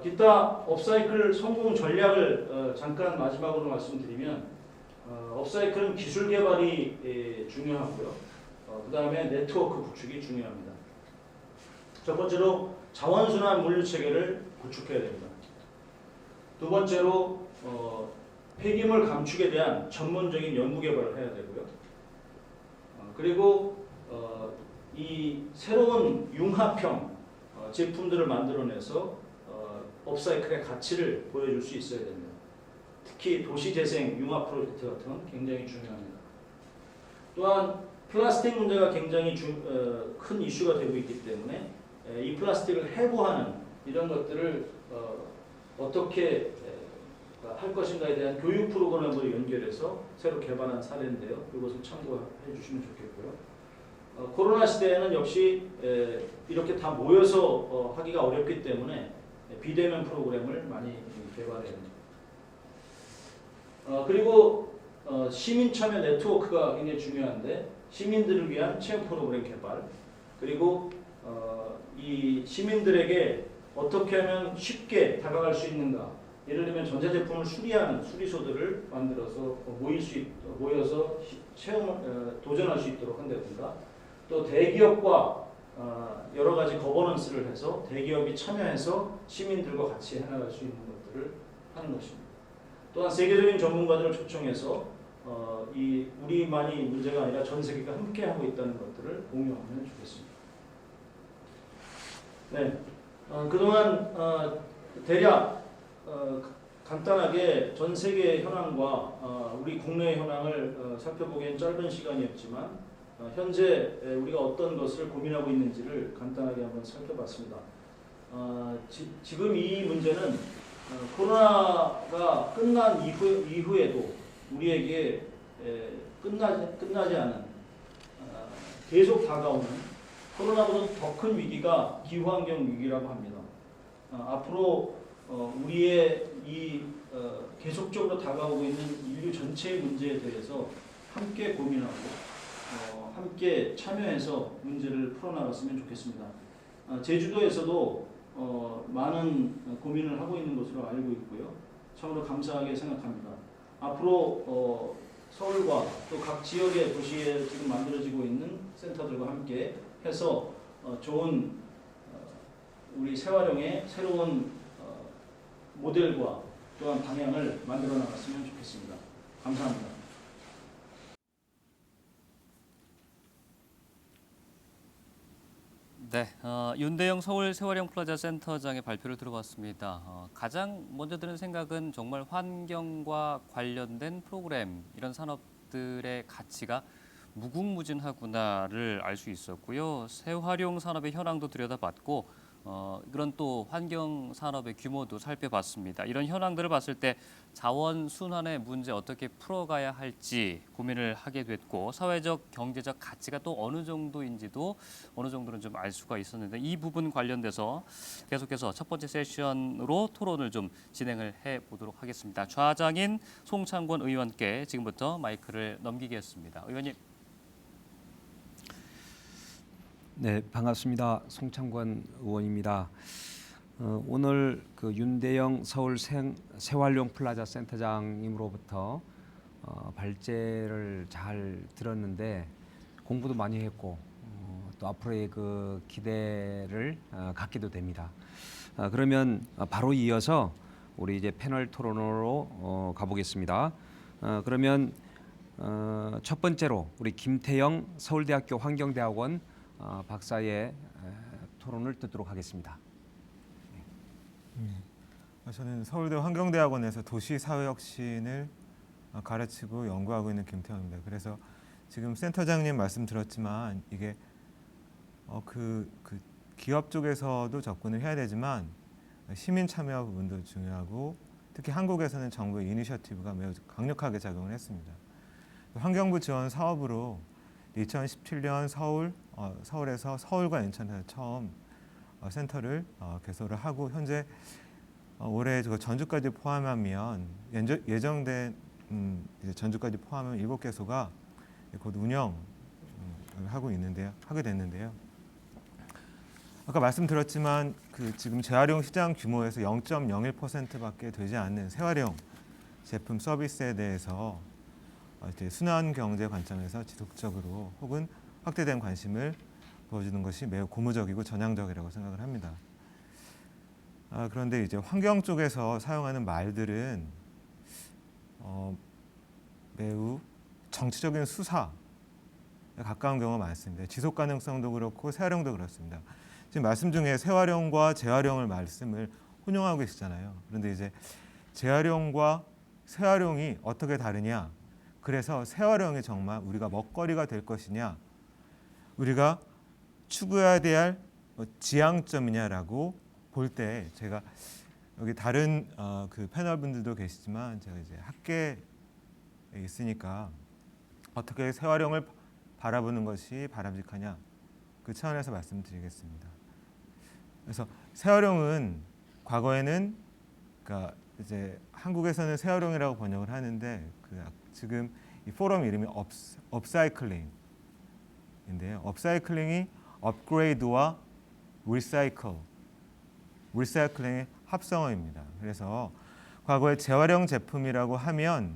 기타 업사이클 성공 전략을 잠깐 마지막으로 말씀드리면 업사이클은 기술 개발이 중요하고요. 그 다음에 네트워크 구축이 중요합니다. 첫 번째로 자원순환 물류 체계를 구축해야 됩니다. 두 번째로 폐기물 감축에 대한 전문적인 연구 개발을 해야 되고요. 그리고 이 새로운 융합형 제품들을 만들어내서 업사이클의 가치를 보여줄 수 있어야 됩니다. 특히 도시재생 융합 프로젝트 같은 건 굉장히 중요합니다. 또한 플라스틱 문제가 굉장히 큰 이슈가 되고 있기 때문에 이 플라스틱을 해고하는 이런 것들을 어떻게 할 것인가에 대한 교육 프로그램으로 연결해서 새로 개발한 사례인데요. 이것을 참고해 주시면 좋겠고요. 코로나 시대에는 역시 이렇게 다 모여서 하기가 어렵기 때문에 비대면 프로그램을 많이 개발해야 됩니다. 그리고 시민 참여 네트워크가 굉장히 중요한데 시민들을 위한 체험 프로그램 개발 그리고 이 시민들에게 어떻게 하면 쉽게 다가갈 수 있는가 예를 들면 전자제품을 수리하는 수리소들을 만들어서 모여서 도전할 수 있도록 한다든가 또 대기업과 여러 가지 거버넌스를 해서 대기업이 참여해서 시민들과 같이 해나갈 수 있는 것들을 하는 것입니다. 또한 세계적인 전문가들을 초청해서 우리만이 문제가 아니라 전 세계가 함께 하고 있다는 것들을 공유하면 좋겠습니다. 네, 그동안 대략 간단하게 전 세계 현황과 우리 국내 현황을 살펴보기엔 짧은 시간이었지만 현재 우리가 어떤 것을 고민하고 있는지를 간단하게 한번 살펴봤습니다. 지금 이 문제는 코로나가 끝난 이후에도 우리에게 끝나지 않은 계속 다가오는 코로나보다 더 큰 위기가 기후환경 위기라고 합니다. 앞으로 우리의 계속적으로 다가오고 있는 인류 전체의 문제에 대해서 함께 고민하고 함께 참여해서 문제를 풀어나갔으면 좋겠습니다. 제주도에서도 많은 고민을 하고 있는 것으로 알고 있고요. 참으로 감사하게 생각합니다. 앞으로 서울과 또 각 지역의 도시에 지금 만들어지고 있는 센터들과 함께 해서 좋은 우리 재활용의 새로운 모델과 또한 방향을 만들어 나갔으면 좋겠습니다. 감사합니다. 네, 윤대영 서울 세활용 플라자 센터장의 발표를 들어봤습니다. 가장 먼저 드는 생각은 정말 환경과 관련된 프로그램, 이런 산업들의 가치가 무궁무진하구나를 알 수 있었고요. 재활용 산업의 현황도 들여다봤고 그런 또 환경 산업의 규모도 살펴봤습니다. 이런 현황들을 봤을 때 자원 순환의 문제 어떻게 풀어가야 할지 고민을 하게 됐고 사회적 경제적 가치가 또 어느 정도인지도 어느 정도는 좀 알 수가 있었는데 이 부분 관련돼서 계속해서 첫 번째 세션으로 토론을 좀 진행을 해 보도록 하겠습니다. 좌장인 송창권 의원께 지금부터 마이크를 넘기겠습니다. 의원님. 네, 반갑습니다. 송창권 의원입니다. 오늘 그 윤대영 서울 생활용 플라자 센터장님으로부터 발제를 잘 들었는데 공부도 많이 했고 또 앞으로의 그 기대를 갖기도 됩니다. 그러면 바로 이어서 우리 이제 패널 토론으로 가보겠습니다. 그러면 첫 번째로 우리 김태영 서울대학교 환경대학원 박사의 토론을 듣도록 하겠습니다. 저는 서울대 환경대학원에서 도시사회혁신을 가르치고 연구하고 있는 김태형입니다. 그래서 지금 센터장님 말씀 들었지만 이게 그 기업 쪽에서도 접근을 해야 되지만 시민 참여 부분도 중요하고 특히 한국에서는 정부의 이니셔티브가 매우 강력하게 작용을 했습니다. 환경부 지원 사업으로 2017년 서울에서 서울과 인천에서 처음 센터를 개설을 하고 현재 올해 전주까지 포함하면 예정된 이제 전주까지 포함하면 7개소가 곧 운영을 하게 됐는데요. 아까 말씀드렸지만 지금 재활용 시장 규모에서 0.01%밖에 되지 않는 재활용 제품 서비스에 대해서 이제 순환 경제 관점에서 지속적으로 혹은 확대된 관심을 보여주는 것이 매우 고무적이고 전향적이라고 생각을 합니다. 그런데 이제 환경 쪽에서 사용하는 말들은 매우 정치적인 수사에 가까운 경우가 많습니다. 지속 가능성도 그렇고 재활용도 그렇습니다. 지금 말씀 중에 재활용과 재활용을 말씀을 혼용하고 계시잖아요. 그런데 이제 재활용과 재활용이 어떻게 다르냐? 그래서 재활용이 정말 우리가 먹거리가 될 것이냐? 우리가 추구해야 될 지향점이냐라고 볼 때 제가 여기 다른 그 패널 분들도 계시지만 제가 이제 학계에 있으니까 어떻게 재활용을 바라보는 것이 바람직하냐 그 차원에서 말씀드리겠습니다. 그래서 재활용은 과거에는 그러니까 이제 한국에서는 재활용이라고 번역을 하는데 지금 이 포럼 이름이 업사이클링인데요. 업사이클링이 업그레이드와 리사이클링의 합성어입니다. 그래서 과거에 재활용 제품이라고 하면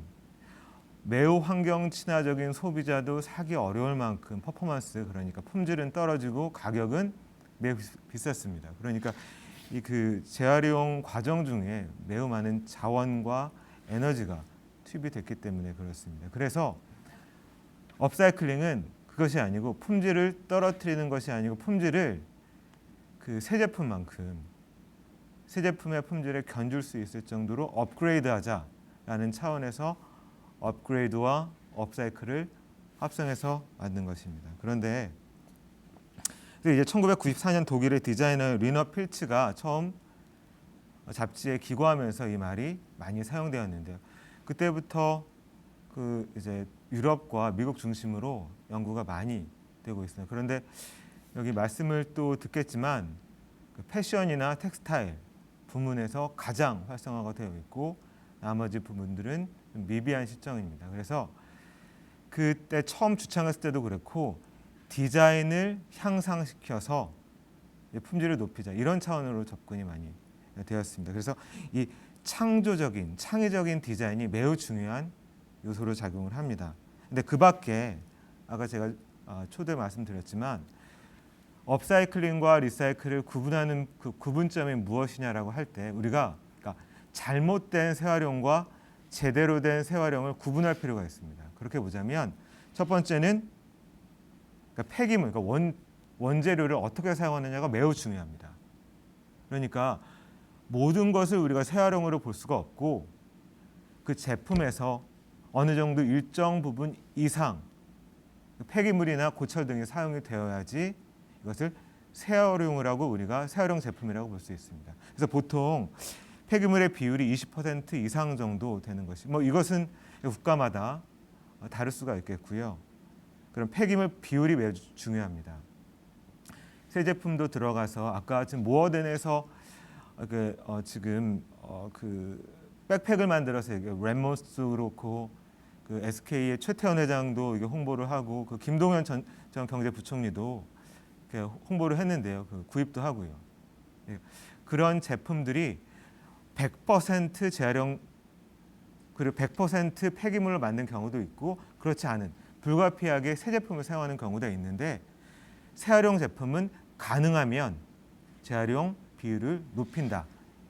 매우 환경 친화적인 소비자도 사기 어려울 만큼 퍼포먼스 그러니까 품질은 떨어지고 가격은 매우 비쌌습니다. 그러니까 이 재활용 과정 중에 매우 많은 자원과 에너지가 투입이 됐기 때문에 그렇습니다. 그래서 업사이클링은 그것이 아니고 품질을 떨어뜨리는 것이 아니고 품질을 새 제품만큼 새 제품의 품질에 견줄 수 있을 정도로 업그레이드하자라는 차원에서 업그레이드와 업사이클을 합성해서 만든 것입니다. 그런데 이제 1994년 독일의 디자이너 리너 필츠가 처음 잡지에 기고하면서 이 말이 많이 사용되었는데요. 그때부터 이제 유럽과 미국 중심으로 연구가 많이 되고 있습니다. 그런데 여기 말씀을 또 듣겠지만 패션이나 텍스타일 부문에서 가장 활성화가 되어 있고 나머지 부분들은 미비한 시점입니다. 그래서 그때 처음 주창했을 때도 그렇고 디자인을 향상시켜서 품질을 높이자 이런 차원으로 접근이 많이 되었습니다. 그래서 이 창의적인 디자인이 매우 중요한 요소로 작용을 합니다. 근데 그 밖에 아까 제가 초대 말씀드렸지만 업사이클링과 리사이클을 구분하는 그 구분점이 무엇이냐라고 할 때 우리가 그러니까 잘못된 재활용과 제대로 된 재활용을 구분할 필요가 있습니다. 그렇게 보자면 첫 번째는 그러니까 폐기물, 그러니까 원재료를 어떻게 사용하느냐가 매우 중요합니다. 그러니까 모든 것을 우리가 재활용으로 볼 수가 없고 그 제품에서 어느 정도 일정 부분 이상 폐기물이나 고철 등이 사용이 되어야지 이것을 재활용을 하고 우리가 재활용 제품이라고 볼 수 있습니다. 그래서 보통 폐기물의 비율이 20% 이상 정도 되는 것이 이것은 국가마다 다를 수가 있겠고요. 그럼 폐기물 비율이 매우 중요합니다. 새 제품도 들어가서 아까 지금 모어덴에서 지금 백팩을 만들어서 랩몬스도 그렇고 SK의 최태원 회장도 이게 홍보를 하고 김동연 전 경제부총리도 홍보를 했는데요. 구입도 하고요. 그런 제품들이 100% 재활용 그리고 100% 폐기물을 만든 경우도 있고 그렇지 않은 불가피하게 새 제품을 사용하는 경우도 있는데 재활용 제품은 가능하면 재활용 비율을 높인다.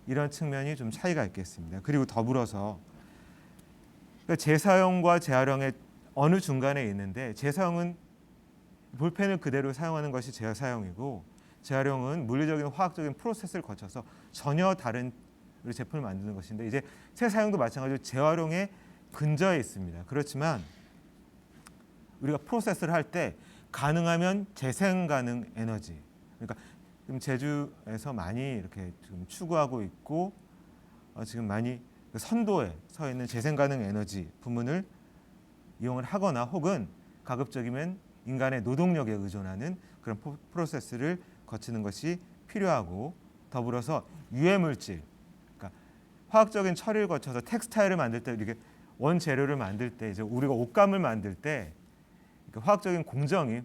이런 측면이 좀 차이가 있겠습니다. 그리고 더불어서 재사용과 재활용의 어느 중간에 있는데 재사용은 볼펜을 그대로 사용하는 것이 재사용이고 재활용은 물리적인 화학적인 프로세스를 거쳐서 전혀 다른 제품을 만드는 것인데 이제 재사용도 마찬가지로 재활용에 근저에 있습니다. 그렇지만 우리가 프로세스를 할 때 가능하면 재생 가능 에너지 그러니까 지금 제주에서 많이 이렇게 좀 추구하고 있고 지금 많이 선도에 서 있는 재생 가능 에너지 부문을 이용을 하거나 혹은 가급적이면 인간의 노동력에 의존하는 그런 프로세스를 거치는 것이 필요하고 더불어서 유해 물질, 그러니까 화학적인 처리를 거쳐서 텍스타일을 만들 때 이렇게 원재료를 만들 때 이제 우리가 옷감을 만들 때 화학적인 공정이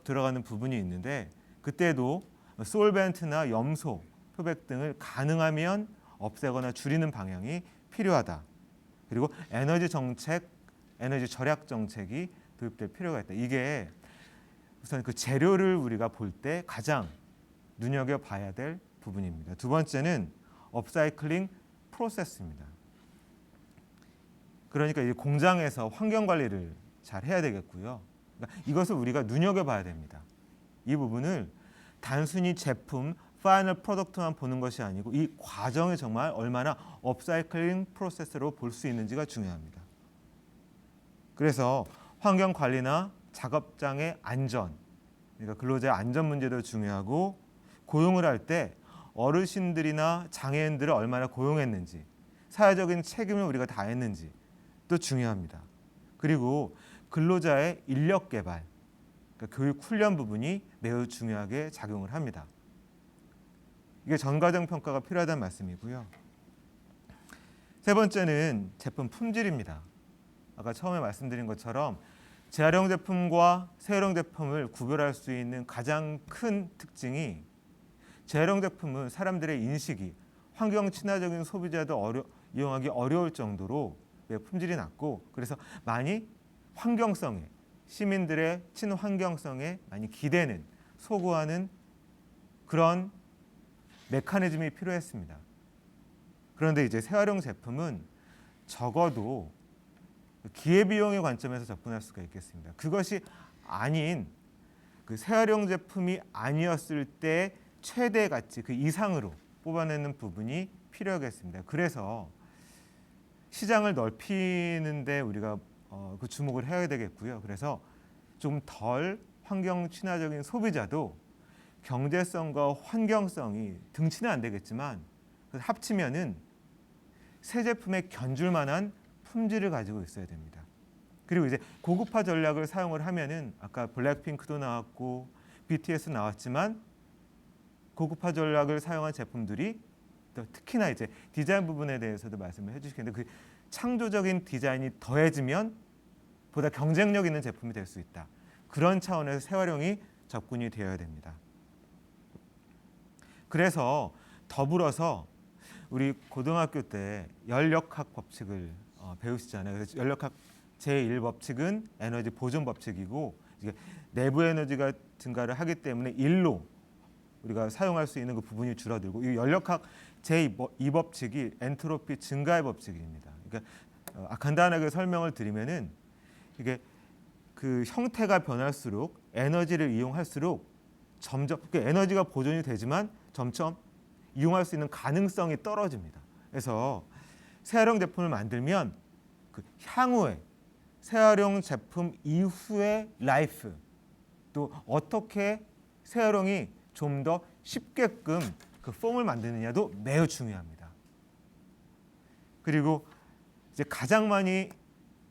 들어가는 부분이 있는데 그때도 솔벤트나 염소, 표백 등을 가능하면 없애거나 줄이는 방향이 필요하다. 그리고 에너지 정책, 에너지 절약 정책이 도입될 필요가 있다. 이게 우선 그 재료를 우리가 볼 때 가장 눈여겨봐야 될 부분입니다. 두 번째는 업사이클링 프로세스입니다. 그러니까 이 공장에서 환경 관리를 잘 해야 되겠고요. 그러니까 이것을 우리가 눈여겨봐야 됩니다. 이 부분을 단순히 제품, 파이널 프로덕트만 보는 것이 아니고 이 과정을 정말 얼마나 업사이클링 프로세스로 볼 수 있는지가 중요합니다. 그래서 환경 관리나 작업장의 안전, 그러니까 근로자의 안전 문제도 중요하고 고용을 할 때 어르신들이나 장애인들을 얼마나 고용했는지, 사회적인 책임을 우리가 다했는지 또 중요합니다. 그리고 근로자의 인력 개발, 그러니까 교육 훈련 부분이 매우 중요하게 작용을 합니다. 이게 전과정 평가가 필요하다는 말씀이고요. 세 번째는 제품 품질입니다. 아까 처음에 말씀드린 것처럼 재활용 제품과 새활용 제품을 구별할 수 있는 가장 큰 특징이 재활용 제품은 사람들의 인식이 환경 친화적인 소비자도 이용하기 어려울 정도로 품질이 낮고 그래서 많이 환경성에 시민들의 친환경성에 많이 기대는 소구하는 그런 메커니즘이 필요했습니다. 그런데 이제 재활용 제품은 적어도 기회비용의 관점에서 접근할 수가 있겠습니다. 그것이 아닌 그 재활용 제품이 아니었을 때 최대 가치 그 이상으로 뽑아내는 부분이 필요하겠습니다. 그래서 시장을 넓히는데 우리가 그 주목을 해야 되겠고요. 그래서 좀 덜 환경 친화적인 소비자도 경제성과 환경성이 등치는 안 되겠지만 합치면은 새 제품에 견줄 만한 품질을 가지고 있어야 됩니다. 그리고 이제 고급화 전략을 사용을 하면은 아까 블랙핑크도 나왔고 BTS 나왔지만 고급화 전략을 사용한 제품들이 또 특히나 이제 디자인 부분에 대해서도 말씀을 해주시겠는데 그 창조적인 디자인이 더해지면 보다 경쟁력 있는 제품이 될 수 있다. 그런 차원에서 재활용이 접근이 되어야 됩니다. 그래서 더불어서 우리 고등학교 때 연력학 법칙을 배우시잖아요. 그래서 연력학 제1법칙은 에너지 보존 법칙이고 이게 내부 에너지가 증가를 하기 때문에 일로 우리가 사용할 수 있는 그 부분이 줄어들고 이 연력학 제2법칙이 엔트로피 증가의 법칙입니다. 그러니까 간단하게 설명을 드리면은 이게 그 형태가 변할수록 에너지를 이용할수록 점점 그 에너지가 보존이 되지만 점점 이용할 수 있는 가능성이 떨어집니다. 그래서 재활용 제품을 만들면 그 향후에 재활용 제품 이후의 라이프 또 어떻게 재활용이 좀 더 쉽게끔 그 폼을 만드느냐도 매우 중요합니다. 그리고 이제 가장 많이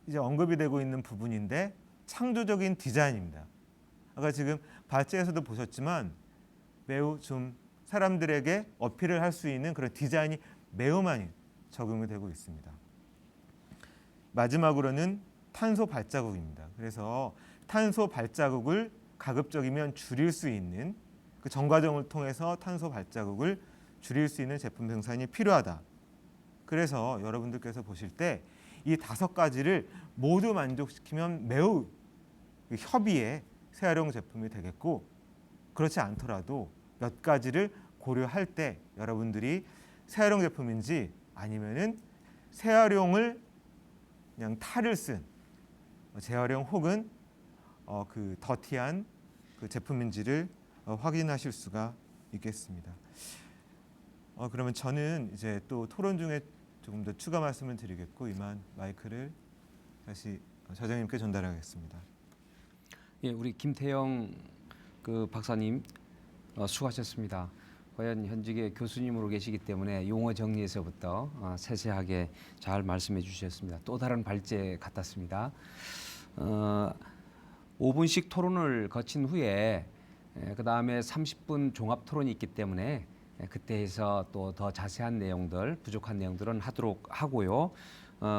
이제 언급이 되고 있는 부분인데 창조적인 디자인입니다. 아까 지금 발제에서도 보셨지만 매우 좀 사람들에게 어필을 할 수 있는 그런 디자인이 매우 많이 적용이 되고 있습니다. 마지막으로는 탄소 발자국입니다. 그래서 탄소 발자국을 가급적이면 줄일 수 있는 그 전과정을 통해서 탄소 발자국을 줄일 수 있는 제품 생산이 필요하다. 그래서 여러분들께서 보실 때 이 5가지를 모두 만족시키면 매우 협의의 재활용 제품이 되겠고, 그렇지 않더라도 몇 가지를 고려할 때 여러분들이 재활용 제품인지 아니면은 재활용을 그냥 탈을 쓴 재활용 혹은 그 더티한 그 제품인지를 확인하실 수가 있겠습니다. 그러면 저는 이제 또 토론 중에 조금 더 추가 말씀을 드리겠고, 이만 마이크를 다시 저장님께 전달하겠습니다. 예, 우리 김태영 그 박사님 수고하셨습니다. 과연 현직의 교수님으로 계시기 때문에 용어 정리에서부터 세세하게 잘 말씀해 주셨습니다. 또 다른 발제 같았습니다. 5분씩 토론을 거친 후에 그 다음에 30분 종합 토론이 있기 때문에 그때에서 또 더 자세한 내용들, 부족한 내용들은 하도록 하고요.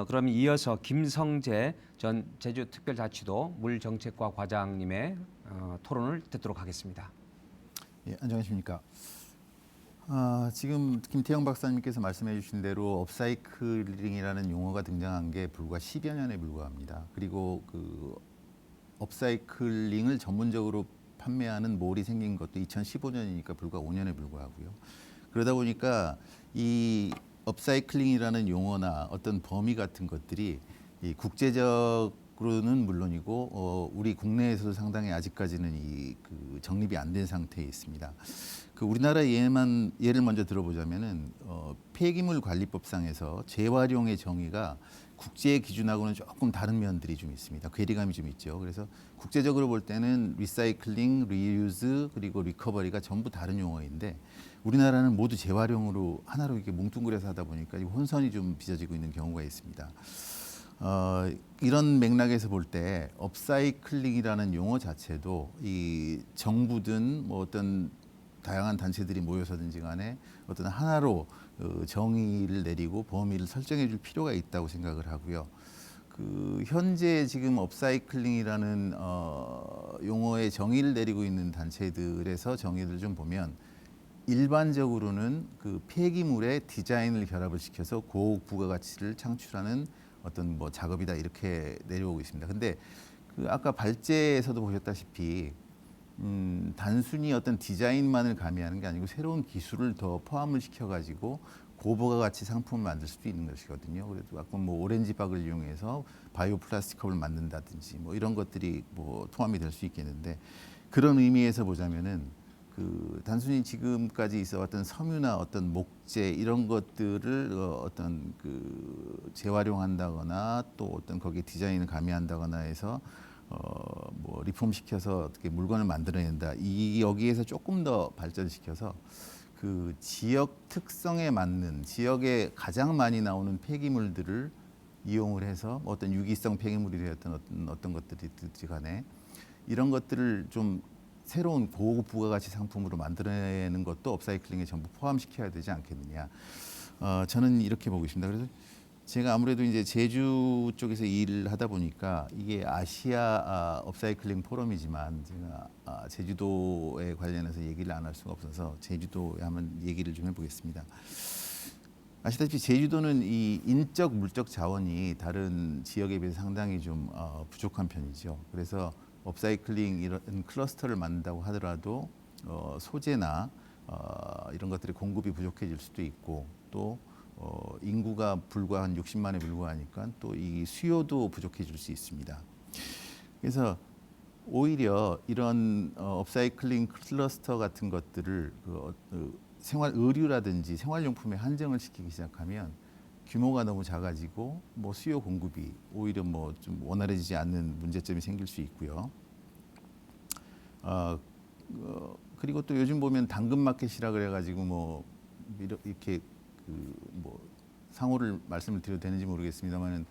그럼 이어서 김성재 전 제주특별자치도 물정책과 과장님의 토론을 듣도록 하겠습니다. 예, 안녕하십니까. 지금 김태형 박사님께서 말씀해 주신 대로 업사이클링이라는 용어가 등장한 게 불과 10여 년에 불과합니다. 그리고 그 업사이클링을 전문적으로 판매하는 몰이 생긴 것도 2015년이니까 불과 5년에 불과하고요. 그러다 보니까 이 업사이클링이라는 용어나 어떤 범위 같은 것들이 이 국제적으로는 물론이고 우리 국내에서도 상당히 아직까지는 그 정립이 안 된 상태에 있습니다. 그 우리나라 예를 먼저 들어보자면은 폐기물 관리법상에서 재활용의 정의가 국제 기준하고는 조금 다른 면들이 좀 있습니다. 괴리감이 좀 있죠. 그래서 국제적으로 볼 때는 리사이클링, 리유즈 그리고 리커버리가 전부 다른 용어인데 우리나라는 모두 재활용으로 하나로 이렇게 뭉뚱그려서 하다 보니까 혼선이 좀 빚어지고 있는 경우가 있습니다. 이런 맥락에서 볼 때 업사이클링이라는 용어 자체도 이 정부든 뭐 어떤 다양한 단체들이 모여서든지 간에 어떤 하나로 정의를 내리고 범위를 설정해 줄 필요가 있다고 생각을 하고요. 그 현재 지금 업사이클링이라는 용어의 정의를 내리고 있는 단체들에서 정의를 좀 보면 일반적으로는 그 폐기물의 디자인을 결합을 시켜서 고급 부가가치를 창출하는 어떤 뭐 작업이다 이렇게 내려오고 있습니다. 근데 그 아까 발제에서도 보셨다시피 단순히 어떤 디자인만을 가미하는 게 아니고 새로운 기술을 더 포함을 시켜가지고 고부가가치 상품을 만들 수도 있는 것이거든요. 그래도 아까 뭐 오렌지박을 이용해서 바이오 플라스틱컵을 만든다든지 뭐 이런 것들이 뭐 포함이 될 수 있겠는데 그런 의미에서 보자면은 그 단순히 지금까지 있어왔던 섬유나 어떤 목재 이런 것들을 어떤 그 재활용한다거나 또 어떤 거기에 디자인을 가미한다거나 해서 뭐 리폼시켜서 어떻게 물건을 만들어낸다. 여기에서 조금 더 발전시켜서 그 지역 특성에 맞는 지역에 가장 많이 나오는 폐기물들을 이용을 해서 어떤 유기성 폐기물이 되었던 어떤 것들이든지 간에 이런 것들을 좀 새로운 고급 부가가치 상품으로 만들어내는 것도 업사이클링에 전부 포함시켜야 되지 않겠느냐. 저는 이렇게 보고 있습니다. 그래서 제가 아무래도 이제 제주 쪽에서 일을 하다 보니까 이게 아시아 업사이클링 포럼이지만 제가 제주도에 관련해서 얘기를 안 할 수가 없어서 제주도에 한번 얘기를 좀 해보겠습니다. 아시다시피 제주도는 이 인적 물적 자원이 다른 지역에 비해서 상당히 좀 부족한 편이죠. 그래서 업사이클링 이런 클러스터를 만든다고 하더라도 소재나 이런 것들의 공급이 부족해질 수도 있고 또 인구가 불과 한 60만에 불과하니까 또 이 수요도 부족해질 수 있습니다. 그래서 오히려 이런 업사이클링 클러스터 같은 것들을 생활 의류라든지 생활용품에 한정을 시키기 시작하면 규모가 너무 작아지고 뭐 수요 공급이 오히려 뭐 좀 원활해지지 않는 문제점이 생길 수 있고요. 그리고 또 요즘 보면 당근마켓이라 그래가지고 뭐 이렇게 뭐 상호를 말씀을 드려도 되는지 모르겠습니다만은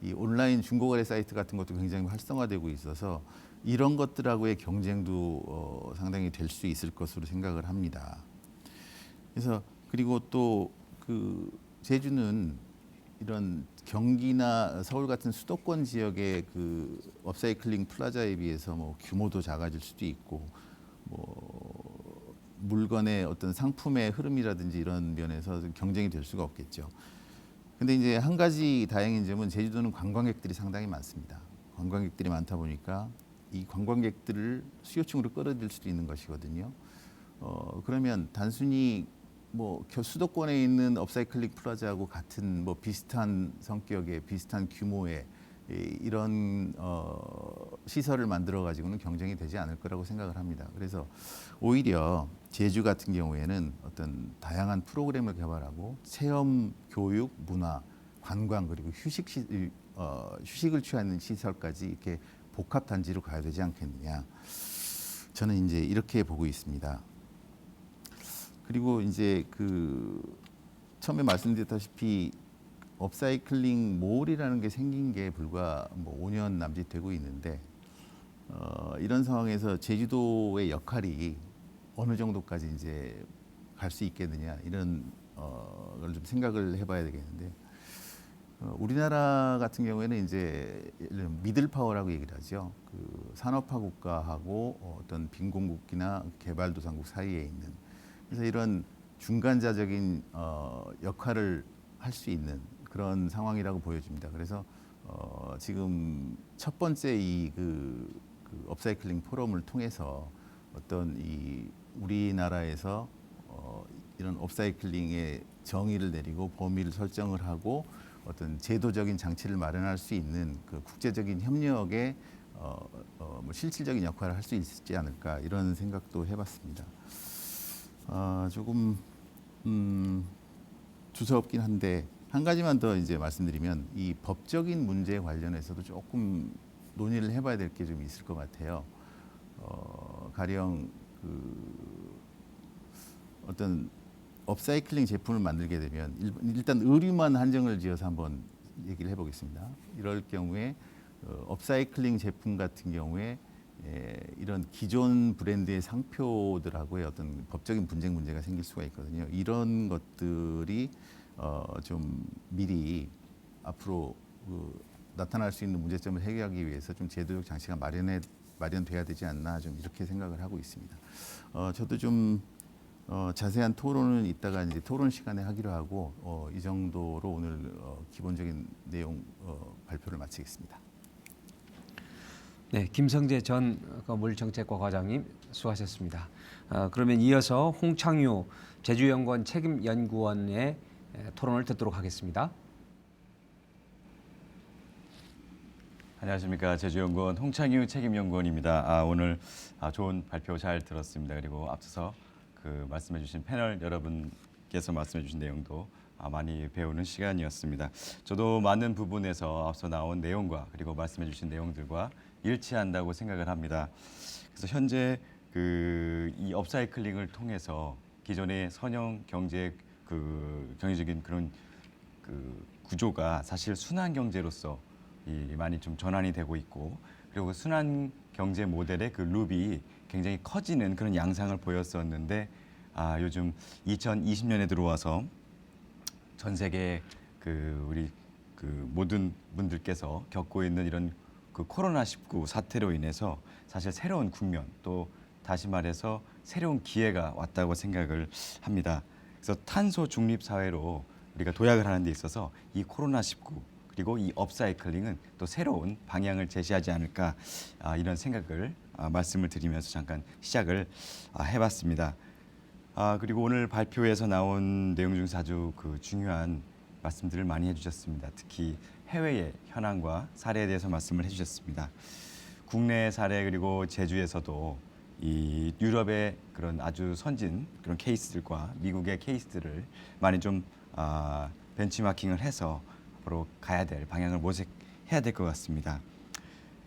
이 온라인 중고거래 사이트 같은 것도 굉장히 활성화되고 있어서 이런 것들하고의 경쟁도 상당히 될 수 있을 것으로 생각을 합니다. 그래서 그리고 또 그 제주는 이런 경기나 서울 같은 수도권 지역의 그 업사이클링 플라자에 비해서 뭐 규모도 작아질 수도 있고 뭐 물건의 어떤 상품의 흐름이라든지 이런 면에서 경쟁이 될 수가 없겠죠. 근데 이제 한 가지 다행인 점은 제주도는 관광객들이 상당히 많습니다. 관광객들이 많다 보니까 이 관광객들을 수요층으로 끌어들일 수도 있는 것이거든요. 그러면 단순히 뭐 수도권에 있는 업사이클링 플라자하고 같은 뭐 비슷한 성격의 비슷한 규모의 이런 시설을 만들어 가지고는 경쟁이 되지 않을 거라고 생각을 합니다. 그래서 오히려 제주 같은 경우에는 어떤 다양한 프로그램을 개발하고 체험, 교육, 문화, 관광 그리고 휴식을 취하는 시설까지 이렇게 복합 단지로 가야 되지 않겠느냐. 저는 이제 이렇게 보고 있습니다. 그리고 이제 그 처음에 말씀드렸다시피 업사이클링 몰이라는 게 생긴 게 불과 뭐 5년 남짓 되고 있는데 이런 상황에서 제주도의 역할이 어느 정도까지 이제 갈 수 있겠느냐 이런 걸 좀 생각을 해봐야 되겠는데 우리나라 같은 경우에는 이제 미들 파워라고 얘기를 하죠. 그 산업화 국가하고 어떤 빈곤국이나 개발도상국 사이에 있는 그래서 이런 중간자적인 역할을 할 수 있는 그런 상황이라고 보여집니다. 그래서 지금 첫 번째 그 업사이클링 포럼을 통해서 어떤 이 우리나라에서 이런 업사이클링의 정의를 내리고 범위를 설정을 하고 어떤 제도적인 장치를 마련할 수 있는 그 국제적인 협력에 뭐 실질적인 역할을 할 수 있지 않을까 이런 생각도 해봤습니다. 조금 두서없긴 한데 한 가지만 더 이제 말씀드리면 이 법적인 문제 관련해서도 조금 논의를 해봐야 될 게 좀 있을 것 같아요. 가령 그 어떤 업사이클링 제품을 만들게 되면 일단 의류만 한정을 지어서 한번 얘기를 해보겠습니다. 이럴 경우에 업사이클링 제품 같은 경우에 이런 기존 브랜드의 상표들하고의 어떤 법적인 분쟁 문제가 생길 수가 있거든요. 이런 것들이 좀 미리 앞으로 나타날 수 있는 문제점을 해결하기 위해서 좀 제도적 장치가 마련돼야 되지 않나 좀 이렇게 생각을 하고 있습니다. 저도 좀 자세한 토론은 이따가 이제 토론 시간에 하기로 하고 이 정도로 오늘 기본적인 내용 발표를 마치겠습니다. 네, 김성재 전 물정책과 과장님 수고하셨습니다. 그러면 이어서 홍창유 제주연구원 책임연구원의 토론을 듣도록 하겠습니다. 안녕하십니까. 제주연구원 홍창유 책임연구원입니다. 오늘 좋은 발표 잘 들었습니다. 그리고 앞서서 그 말씀해 주신 패널 여러분께서 말씀해 주신 내용도 많이 배우는 시간이었습니다. 저도 많은 부분에서 앞서 나온 내용과 그리고 말씀해 주신 내용들과 일치한다고 생각을 합니다. 그래서 현재 이 업사이클링을 통해서 기존의 선형 경제 경제적인 그런 구조가 사실 순환 경제로서 많이 좀 전환이 되고 있고 그리고 순환 경제 모델의 그 룹이 굉장히 커지는 그런 양상을 보였었는데 요즘 2020년에 들어와서 전 세계 우리 모든 분들께서 겪고 있는 이런 코로나19 사태로 인해서 사실 새로운 국면 또 다시 말해서 새로운 기회가 왔다고 생각을 합니다. 그래서 탄소 중립 사회로 우리가 도약을 하는 데 있어서 이 코로나19 그리고 이 업사이클링은 또 새로운 방향을 제시하지 않을까 이런 생각을 말씀을 드리면서 잠깐 시작을 해봤습니다. 그리고 오늘 발표에서 나온 내용 중에서 아주 중요한 말씀들을 많이 해주셨습니다. 특히 해외의 현황과 사례에 대해서 말씀을 해주셨습니다. 국내 사례 그리고 제주에서도 이 유럽의 그런 아주 선진 그런 케이스들과 미국의 케이스들을 많이 좀 벤치마킹을 해서 앞으로 가야 될 방향을 모색해야 될 것 같습니다.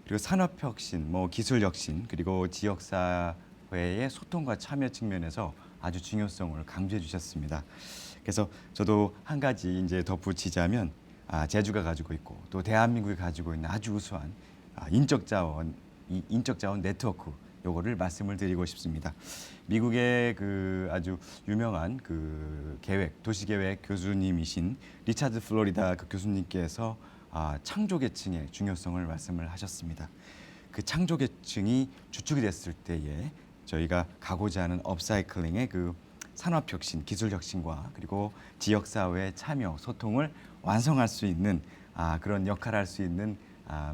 그리고 산업혁신, 기술혁신 그리고 지역사회의 소통과 참여 측면에서 아주 중요성을 강조해 주셨습니다. 그래서 저도 한 가지 이제 덧붙이자면 제주가 가지고 있고 또 대한민국이 가지고 있는 아주 우수한 인적 자원 네트워크 요거를 말씀을 드리고 싶습니다. 미국의 아주 유명한 도시계획 교수님이신 리차드 플로리다 교수님께서 창조계층의 중요성을 말씀을 하셨습니다. 그 창조계층이 주축이 됐을 때에 저희가 가고자 하는 업사이클링의 그 산업 혁신, 기술 혁신과 그리고 지역 사회의 참여, 소통을 완성할 수 있는 그런 역할을 할 수 있는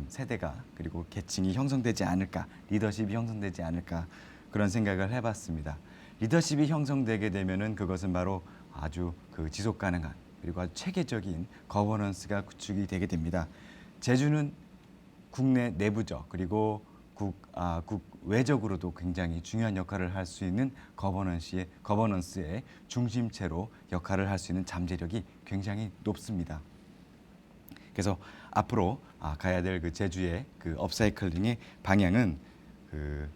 세대가 그리고 계층이 형성되지 않을까, 리더십이 형성되지 않을까 그런 생각을 해봤습니다. 리더십이 형성되게 되면은 그것은 바로 아주 그 지속 가능한 그리고 아주 체계적인 거버넌스가 구축이 되게 됩니다. 제주는 국내 내부적 그리고 국 외적으로도 굉장히 중요한 역할을 할 수 있는 거버넌스의 중심체로 역할을 할 수 있는 잠재력이 굉장히 높습니다. 그래서 앞으로 가야 될 그 제주의 그 업사이클링의 방향은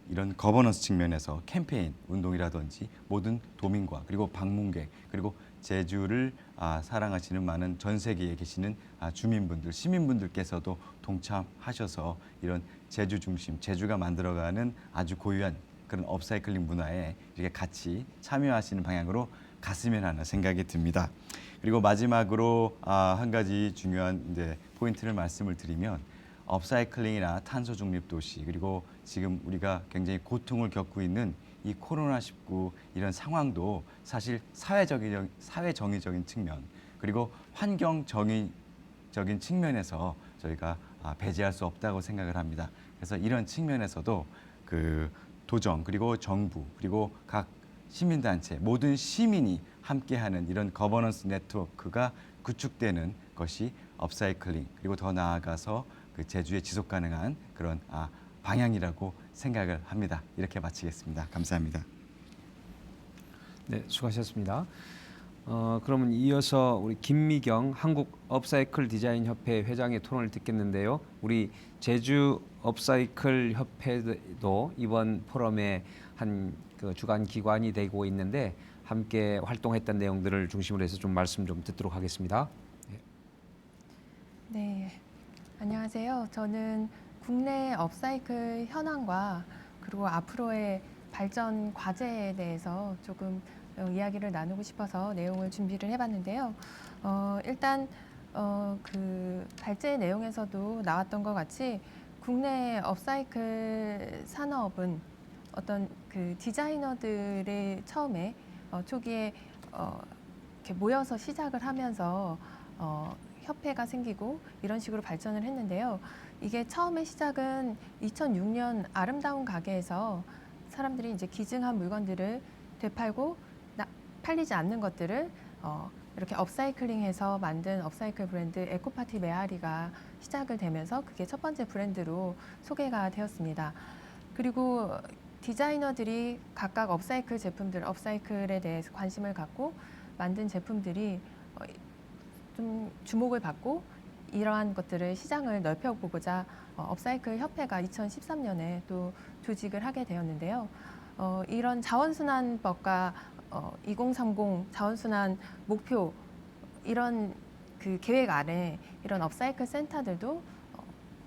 이런 거버넌스 측면에서 캠페인 운동이라든지 모든 도민과 그리고 방문객 그리고 제주를 사랑하시는 많은 전 세계에 계시는 주민분들, 시민분들께서도 동참하셔서 이런 제주 중심, 제주가 만들어가는 아주 고유한 그런 업사이클링 문화에 이렇게 같이 참여하시는 방향으로 갔으면 하는 생각이 듭니다. 그리고 마지막으로 한 가지 중요한 이제 포인트를 말씀을 드리면 업사이클링이나 탄소 중립 도시 그리고 지금 우리가 굉장히 고통을 겪고 있는 이 코로나19 이런 상황도 사실 사회 정의적인 측면 그리고 환경 정의적인 측면에서 저희가 배제할 수 없다고 생각을 합니다. 그래서 이런 측면에서도 그 도정 그리고 정부 그리고 각 시민단체 모든 시민이 함께하는 이런 거버넌스 네트워크가 구축되는 것이 업사이클링 그리고 더 나아가서 그 제주의 지속 가능한 그런 방향이라고 생각을 합니다. 이렇게 마치겠습니다. 감사합니다. 네, 수고하셨습니다. 그러면 이어서 우리 김미경 한국 업사이클 디자인 협회 회장의 토론을 듣겠는데요. 우리 제주 업사이클 협회도 이번 포럼의 한 그 주관 기관이 되고 있는데 함께 활동했던 내용들을 중심으로 해서 좀 말씀 좀 듣도록 하겠습니다. 네, 안녕하세요. 저는 국내 업사이클 현황과 그리고 앞으로의 발전 과제에 대해서 조금 이야기를 나누고 싶어서 내용을 준비를 해봤는데요. 일단 그 발제 내용에서도 나왔던 것 같이 국내 업사이클 산업은 어떤 그 디자이너들의 처음에 초기에 이렇게 모여서 시작을 하면서 협회가 생기고 이런 식으로 발전을 했는데요. 이게 처음에 시작은 2006년 아름다운 가게에서 사람들이 이제 기증한 물건들을 되팔고 팔리지 않는 것들을 이렇게 업사이클링해서 만든 업사이클 브랜드 에코파티 메아리가 시작을 되면서 그게 첫 번째 브랜드로 소개가 되었습니다. 그리고 디자이너들이 각각 업사이클 제품들, 업사이클에 대해서 관심을 갖고 만든 제품들이 좀 주목을 받고 이러한 것들을 시장을 넓혀보고자 업사이클 협회가 2013년에 또 조직을 하게 되었는데요. 이런 자원순환법과 2030 자원순환 목표 이런 그 계획 아래 이런 업사이클 센터들도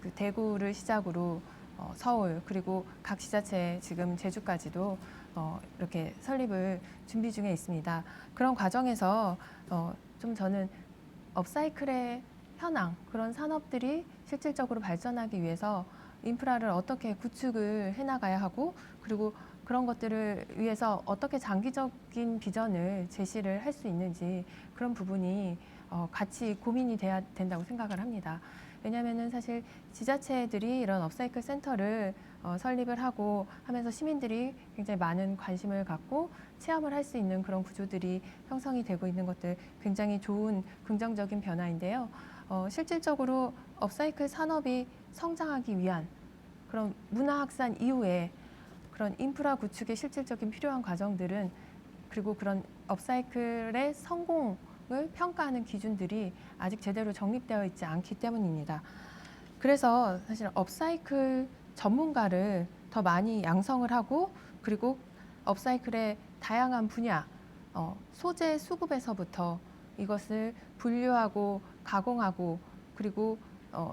그 대구를 시작으로 서울 그리고 각 지자체 지금 제주까지도 이렇게 설립을 준비 중에 있습니다. 그런 과정에서 좀 저는 업사이클의 현황 그런 산업들이 실질적으로 발전하기 위해서 인프라를 어떻게 구축을 해나가야 하고 그리고 그런 것들을 위해서 어떻게 장기적인 비전을 제시를 할 수 있는지 그런 부분이 같이 고민이 돼야 된다고 생각을 합니다. 왜냐하면은 사실 지자체들이 이런 업사이클 센터를 설립을 하고 하면서 시민들이 굉장히 많은 관심을 갖고 체험을 할 수 있는 그런 구조들이 형성이 되고 있는 것들 굉장히 좋은 긍정적인 변화인데요. 실질적으로 업사이클 산업이 성장하기 위한 그런 문화 확산 이후에 그런 인프라 구축에 실질적인 필요한 과정들은 그리고 그런 업사이클의 성공을 평가하는 기준들이 아직 제대로 정립되어 있지 않기 때문입니다. 그래서 사실 업사이클 전문가를 더 많이 양성을 하고 그리고 업사이클의 다양한 분야, 소재 수급에서부터 이것을 분류하고 가공하고 그리고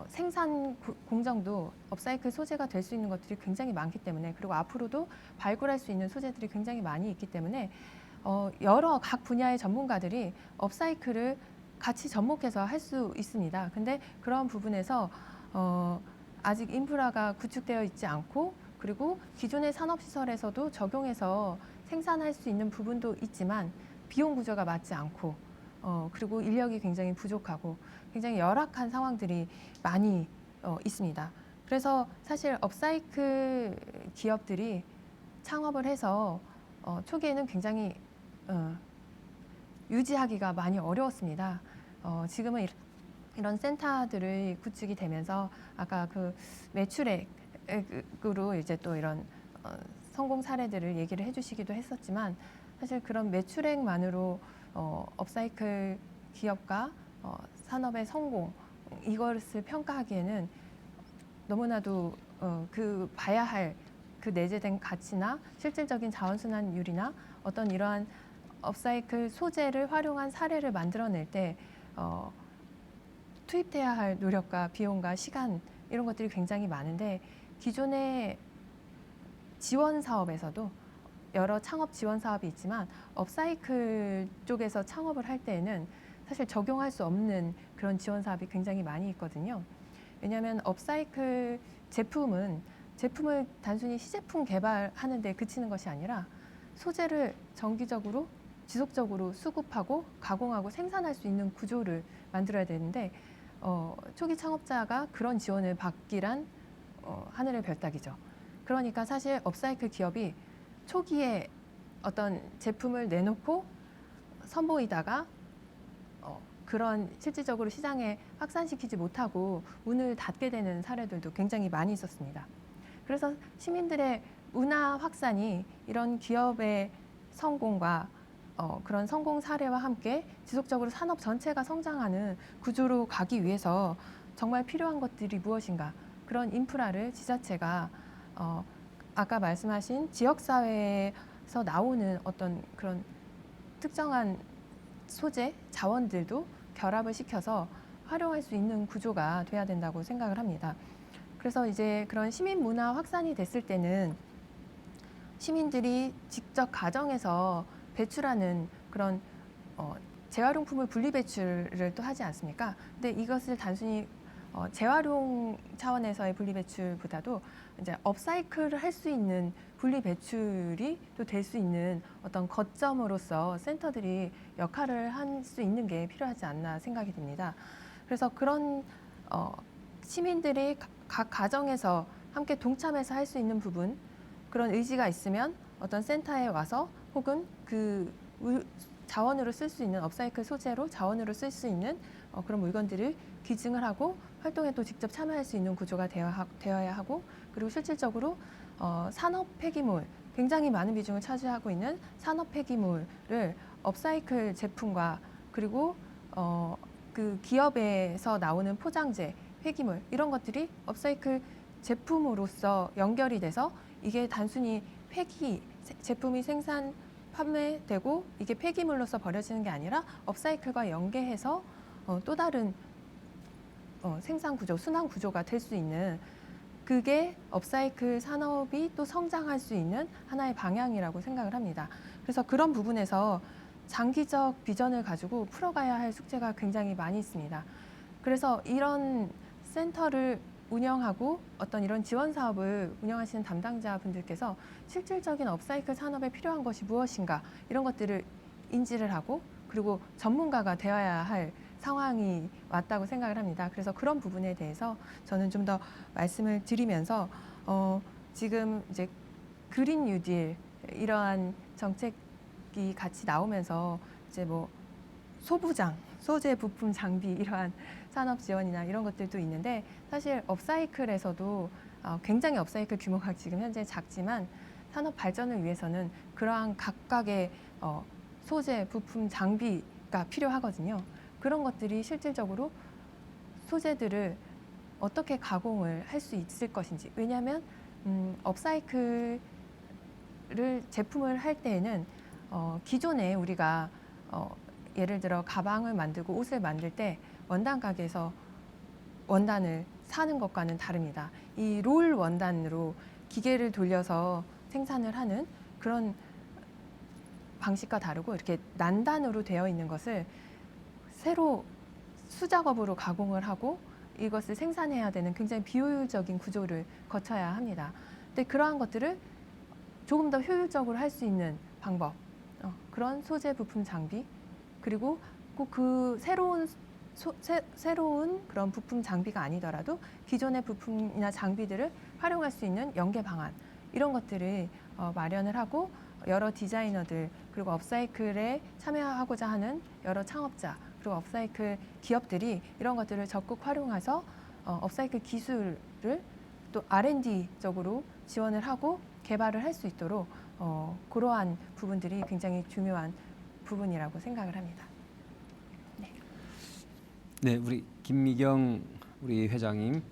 생산 공정도 업사이클 소재가 될 수 있는 것들이 굉장히 많기 때문에 그리고 앞으로도 발굴할 수 있는 소재들이 굉장히 많이 있기 때문에 여러 각 분야의 전문가들이 업사이클을 같이 접목해서 할 수 있습니다. 근데 그런 부분에서 아직 인프라가 구축되어 있지 않고 그리고 기존의 산업시설에서도 적용해서 생산할 수 있는 부분도 있지만 비용 구조가 맞지 않고 그리고 인력이 굉장히 부족하고 굉장히 열악한 상황들이 많이 있습니다. 그래서 사실 업사이클 기업들이 창업을 해서 초기에는 굉장히 유지하기가 많이 어려웠습니다. 지금은 이런 센터들을 구축이 되면서 아까 그 매출액으로 이제 또 이런 성공 사례들을 얘기를 해주시기도 했었지만 사실 그런 매출액만으로 업사이클 기업과 산업의 성공 이것을 평가하기에는 너무나도 그 봐야 할 그 내재된 가치나 실질적인 자원순환율이나 어떤 이러한 업사이클 소재를 활용한 사례를 만들어낼 때 투입돼야 할 노력과 비용과 시간 이런 것들이 굉장히 많은데 기존의 지원 사업에서도 여러 창업 지원 사업이 있지만 업사이클 쪽에서 창업을 할 때에는 사실 적용할 수 없는 그런 지원 사업이 굉장히 많이 있거든요. 왜냐하면 업사이클 제품을 단순히 시제품 개발하는 데 그치는 것이 아니라 소재를 정기적으로 지속적으로 수급하고 가공하고 생산할 수 있는 구조를 만들어야 되는데 초기 창업자가 그런 지원을 받기란 하늘의 별따기죠. 그러니까 사실 업사이클 기업이 초기에 어떤 제품을 내놓고 선보이다가 그런 실질적으로 시장에 확산시키지 못하고 문을 닫게 되는 사례들도 굉장히 많이 있었습니다. 그래서 시민들의 문화 확산이 이런 기업의 성공과 그런 성공 사례와 함께 지속적으로 산업 전체가 성장하는 구조로 가기 위해서 정말 필요한 것들이 무엇인가 그런 인프라를 지자체가 아까 말씀하신 지역사회에서 나오는 어떤 그런 특정한 소재, 자원들도 결합을 시켜서 활용할 수 있는 구조가 돼야 된다고 생각을 합니다. 그래서 이제 그런 시민 문화 확산이 됐을 때는 시민들이 직접 가정에서 배출하는 그런 재활용품을 분리 배출을 또 하지 않습니까? 근데 이것을 단순히 재활용 차원에서의 분리 배출보다도 이제 업사이클을 할 수 있는 분리 배출이 또 될 수 있는 어떤 거점으로서 센터들이 역할을 할 수 있는 게 필요하지 않나 생각이 듭니다. 그래서 그런 시민들이 각 가정에서 함께 동참해서 할 수 있는 부분 그런 의지가 있으면 어떤 센터에 와서 혹은 그 자원으로 쓸 수 있는 업사이클 소재로 자원으로 쓸 수 있는 그런 물건들을 기증을 하고 활동에 또 직접 참여할 수 있는 구조가 되어야 하고 그리고 실질적으로 산업 폐기물 굉장히 많은 비중을 차지하고 있는 산업 폐기물을 업사이클 제품과 그리고 그 기업에서 나오는 포장재 폐기물 이런 것들이 업사이클 제품으로서 연결이 돼서 이게 단순히 제품이 생산 판매되고 이게 폐기물로서 버려지는 게 아니라 업사이클과 연계해서 또 다른 생산 구조, 순환 구조가 될 수 있는 그게 업사이클 산업이 또 성장할 수 있는 하나의 방향이라고 생각을 합니다. 그래서 그런 부분에서 장기적 비전을 가지고 풀어가야 할 숙제가 굉장히 많이 있습니다. 그래서 이런 센터를 운영하고 어떤 이런 지원 사업을 운영하시는 담당자분들께서 실질적인 업사이클 산업에 필요한 것이 무엇인가 이런 것들을 인지를 하고 그리고 전문가가 되어야 할 상황이 왔다고 생각을 합니다. 그래서 그런 부분에 대해서 저는 좀 더 말씀을 드리면서 지금 이제 그린 뉴딜 이러한 정책이 같이 나오면서 이제 뭐 소부장, 소재, 부품, 장비 이러한 산업 지원이나 이런 것들도 있는데 사실 업사이클에서도 굉장히 업사이클 규모가 지금 현재 작지만 산업 발전을 위해서는 그러한 각각의 소재, 부품, 장비가 필요하거든요. 그런 것들이 실질적으로 소재들을 어떻게 가공을 할 수 있을 것인지 왜냐하면 업사이클을 제품을 할 때에는 기존에 우리가 예를 들어 가방을 만들고 옷을 만들 때 원단 가게에서 원단을 사는 것과는 다릅니다. 이 롤 원단으로 기계를 돌려서 생산을 하는 그런 방식과 다르고 이렇게 난단으로 되어 있는 것을 새로 수작업으로 가공을 하고 이것을 생산해야 되는 굉장히 비효율적인 구조를 거쳐야 합니다. 근데 그러한 것들을 조금 더 효율적으로 할 수 있는 방법, 그런 소재, 부품, 장비, 그리고 꼭 그 새로운 그런 부품, 장비가 아니더라도 기존의 부품이나 장비들을 활용할 수 있는 연계 방안, 이런 것들을 마련을 하고 여러 디자이너들, 그리고 업사이클에 참여하고자 하는 여러 창업자, 그리고 업사이클 기업들이 이런 것들을 적극 활용해서 업사이클 기술을 또 R&D적으로 지원을 하고 개발을 할 수 있도록 그러한 부분들이 굉장히 중요한 부분이라고 생각을 합니다. 네, 우리 김미경 우리 회장님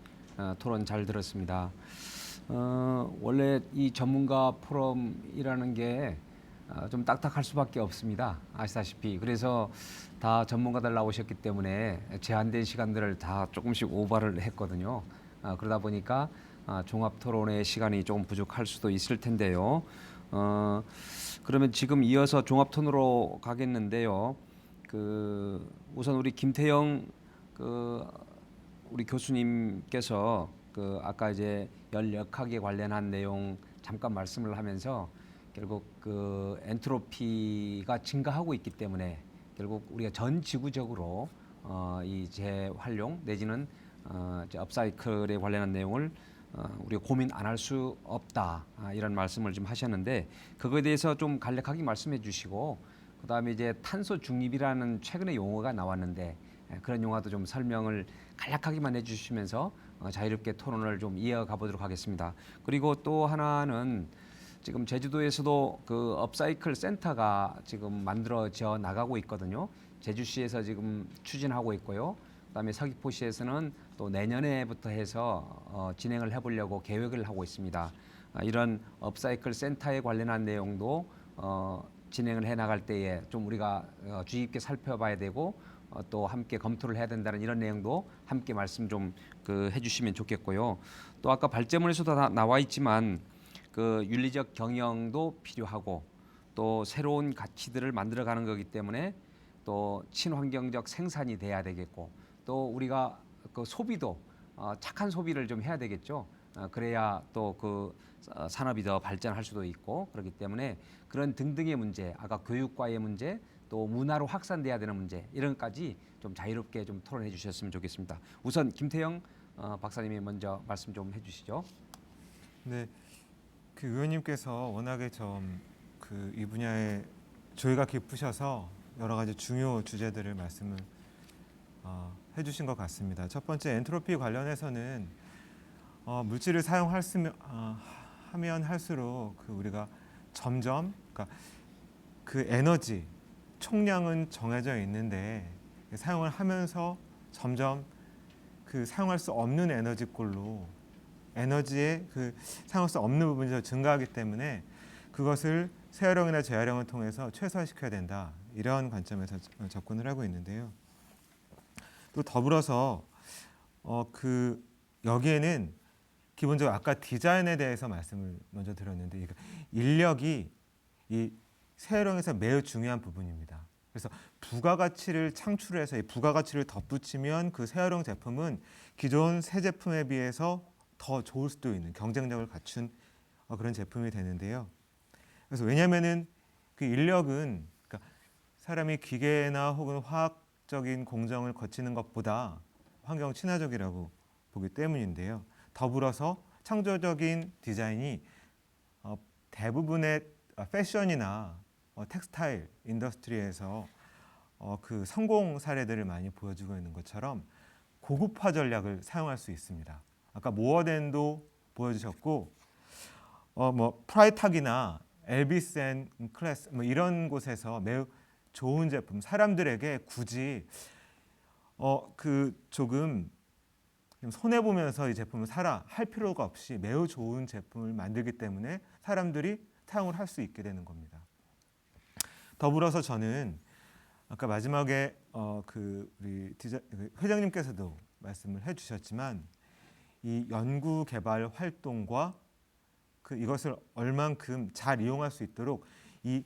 토론 잘 들었습니다. 원래 이 전문가 포럼이라는 게 좀 딱딱할 수밖에 없습니다. 아시다시피. 그래서 다 전문가들 나오셨기 때문에 제한된 시간들을 다 조금씩 오버를 했거든요. 그러다 보니까 종합 토론의 시간이 조금 부족할 수도 있을 텐데요. 그러면 지금 이어서 종합 토론으로 가겠는데요. 우선 우리 김태영 우리 교수님께서 아까 이제 열역학에 관련한 내용 잠깐 말씀을 하면서 결국 엔트로피가 증가하고 있기 때문에 결국 우리가 전 지구적으로 이 재활용 내지는 이제 업사이클에 관련한 내용을 우리가 고민 안 할 수 없다, 이런 말씀을 좀 하셨는데, 그거에 대해서 좀 간략하게 말씀해 주시고, 그다음에 이제 탄소 중립이라는 최근에 용어가 나왔는데 그런 용어도 좀 설명을 간략하게만 해주시면서 자유롭게 토론을 좀 이어가 보도록 하겠습니다. 그리고 또 하나는 지금 제주도에서도 업사이클 센터가 지금 만들어져 나가고 있거든요. 제주시에서 지금 추진하고 있고요. 그다음에 서귀포시에서는 또 내년에부터 해서 진행을 해보려고 계획을 하고 있습니다. 이런 업사이클 센터에 관련한 내용도 진행을 해 나갈 때에 좀 우리가 주의 깊게 살펴봐야 되고 또 함께 검토를 해야 된다는 이런 내용도 함께 말씀 좀 해주시면 좋겠고요. 또 아까 발제문에서도 다 나와 있지만 윤리적 경영도 필요하고 또 새로운 가치들을 만들어가는 거기 때문에 또 친환경적 생산이 돼야 되겠고, 또 우리가 소비도 착한 소비를 좀 해야 되겠죠. 그래야 또 산업이 더 발전할 수도 있고, 그렇기 때문에 그런 등등의 문제, 아까 교육과의 문제, 또 문화로 확산돼야 되는 문제, 이런 것까지 좀 자유롭게 좀 토론해 주셨으면 좋겠습니다. 우선 김태영 박사님이 먼저 말씀 좀 해주시죠. 네, 의원님께서 워낙에 좀 이 분야에 조예가 깊으셔서 여러 가지 중요 주제들을 말씀을 해주신 것 같습니다. 첫 번째 엔트로피 관련해서는 물질을 하면 할수록 우리가 점점 에너지 총량은 정해져 있는데 사용을 하면서 점점 사용할 수 없는 에너지꼴로 에너지의 사용할 수 없는 부분이 더 증가하기 때문에 그것을 재활용이나 재활용을 통해서 최소화시켜야 된다, 이런 관점에서 접근을 하고 있는데요. 또 더불어서 여기에는 기본적으로 아까 디자인에 대해서 말씀을 먼저 드렸는데, 인력이 이 재활용에서 매우 중요한 부분입니다. 그래서 부가가치를 창출해서 이 부가가치를 덧붙이면 재활용 제품은 기존 새 제품에 비해서 더 좋을 수도 있는 경쟁력을 갖춘 그런 제품이 되는데요. 그래서 왜냐하면은 인력은 사람이 기계나 혹은 화학적인 공정을 거치는 것보다 환경 친화적이라고 보기 때문인데요. 더불어서 창조적인 디자인이 대부분의 패션이나 텍스타일 인더스트리에서 성공 사례들을 많이 보여주고 있는 것처럼 고급화 전략을 사용할 수 있습니다. 아까 모어덴도 보여주셨고, 프라이탁이나 엘비스 앤 클래스 이런 곳에서 매우 좋은 제품, 사람들에게 굳이 조금 손해 보면서 이 제품을 사라 할 필요가 없이 매우 좋은 제품을 만들기 때문에 사람들이 사용을 할 수 있게 되는 겁니다. 더불어서 저는 아까 마지막에 우리 회장님께서도 말씀을 해주셨지만, 이 연구 개발 활동과 이것을 얼만큼 잘 이용할 수 있도록 이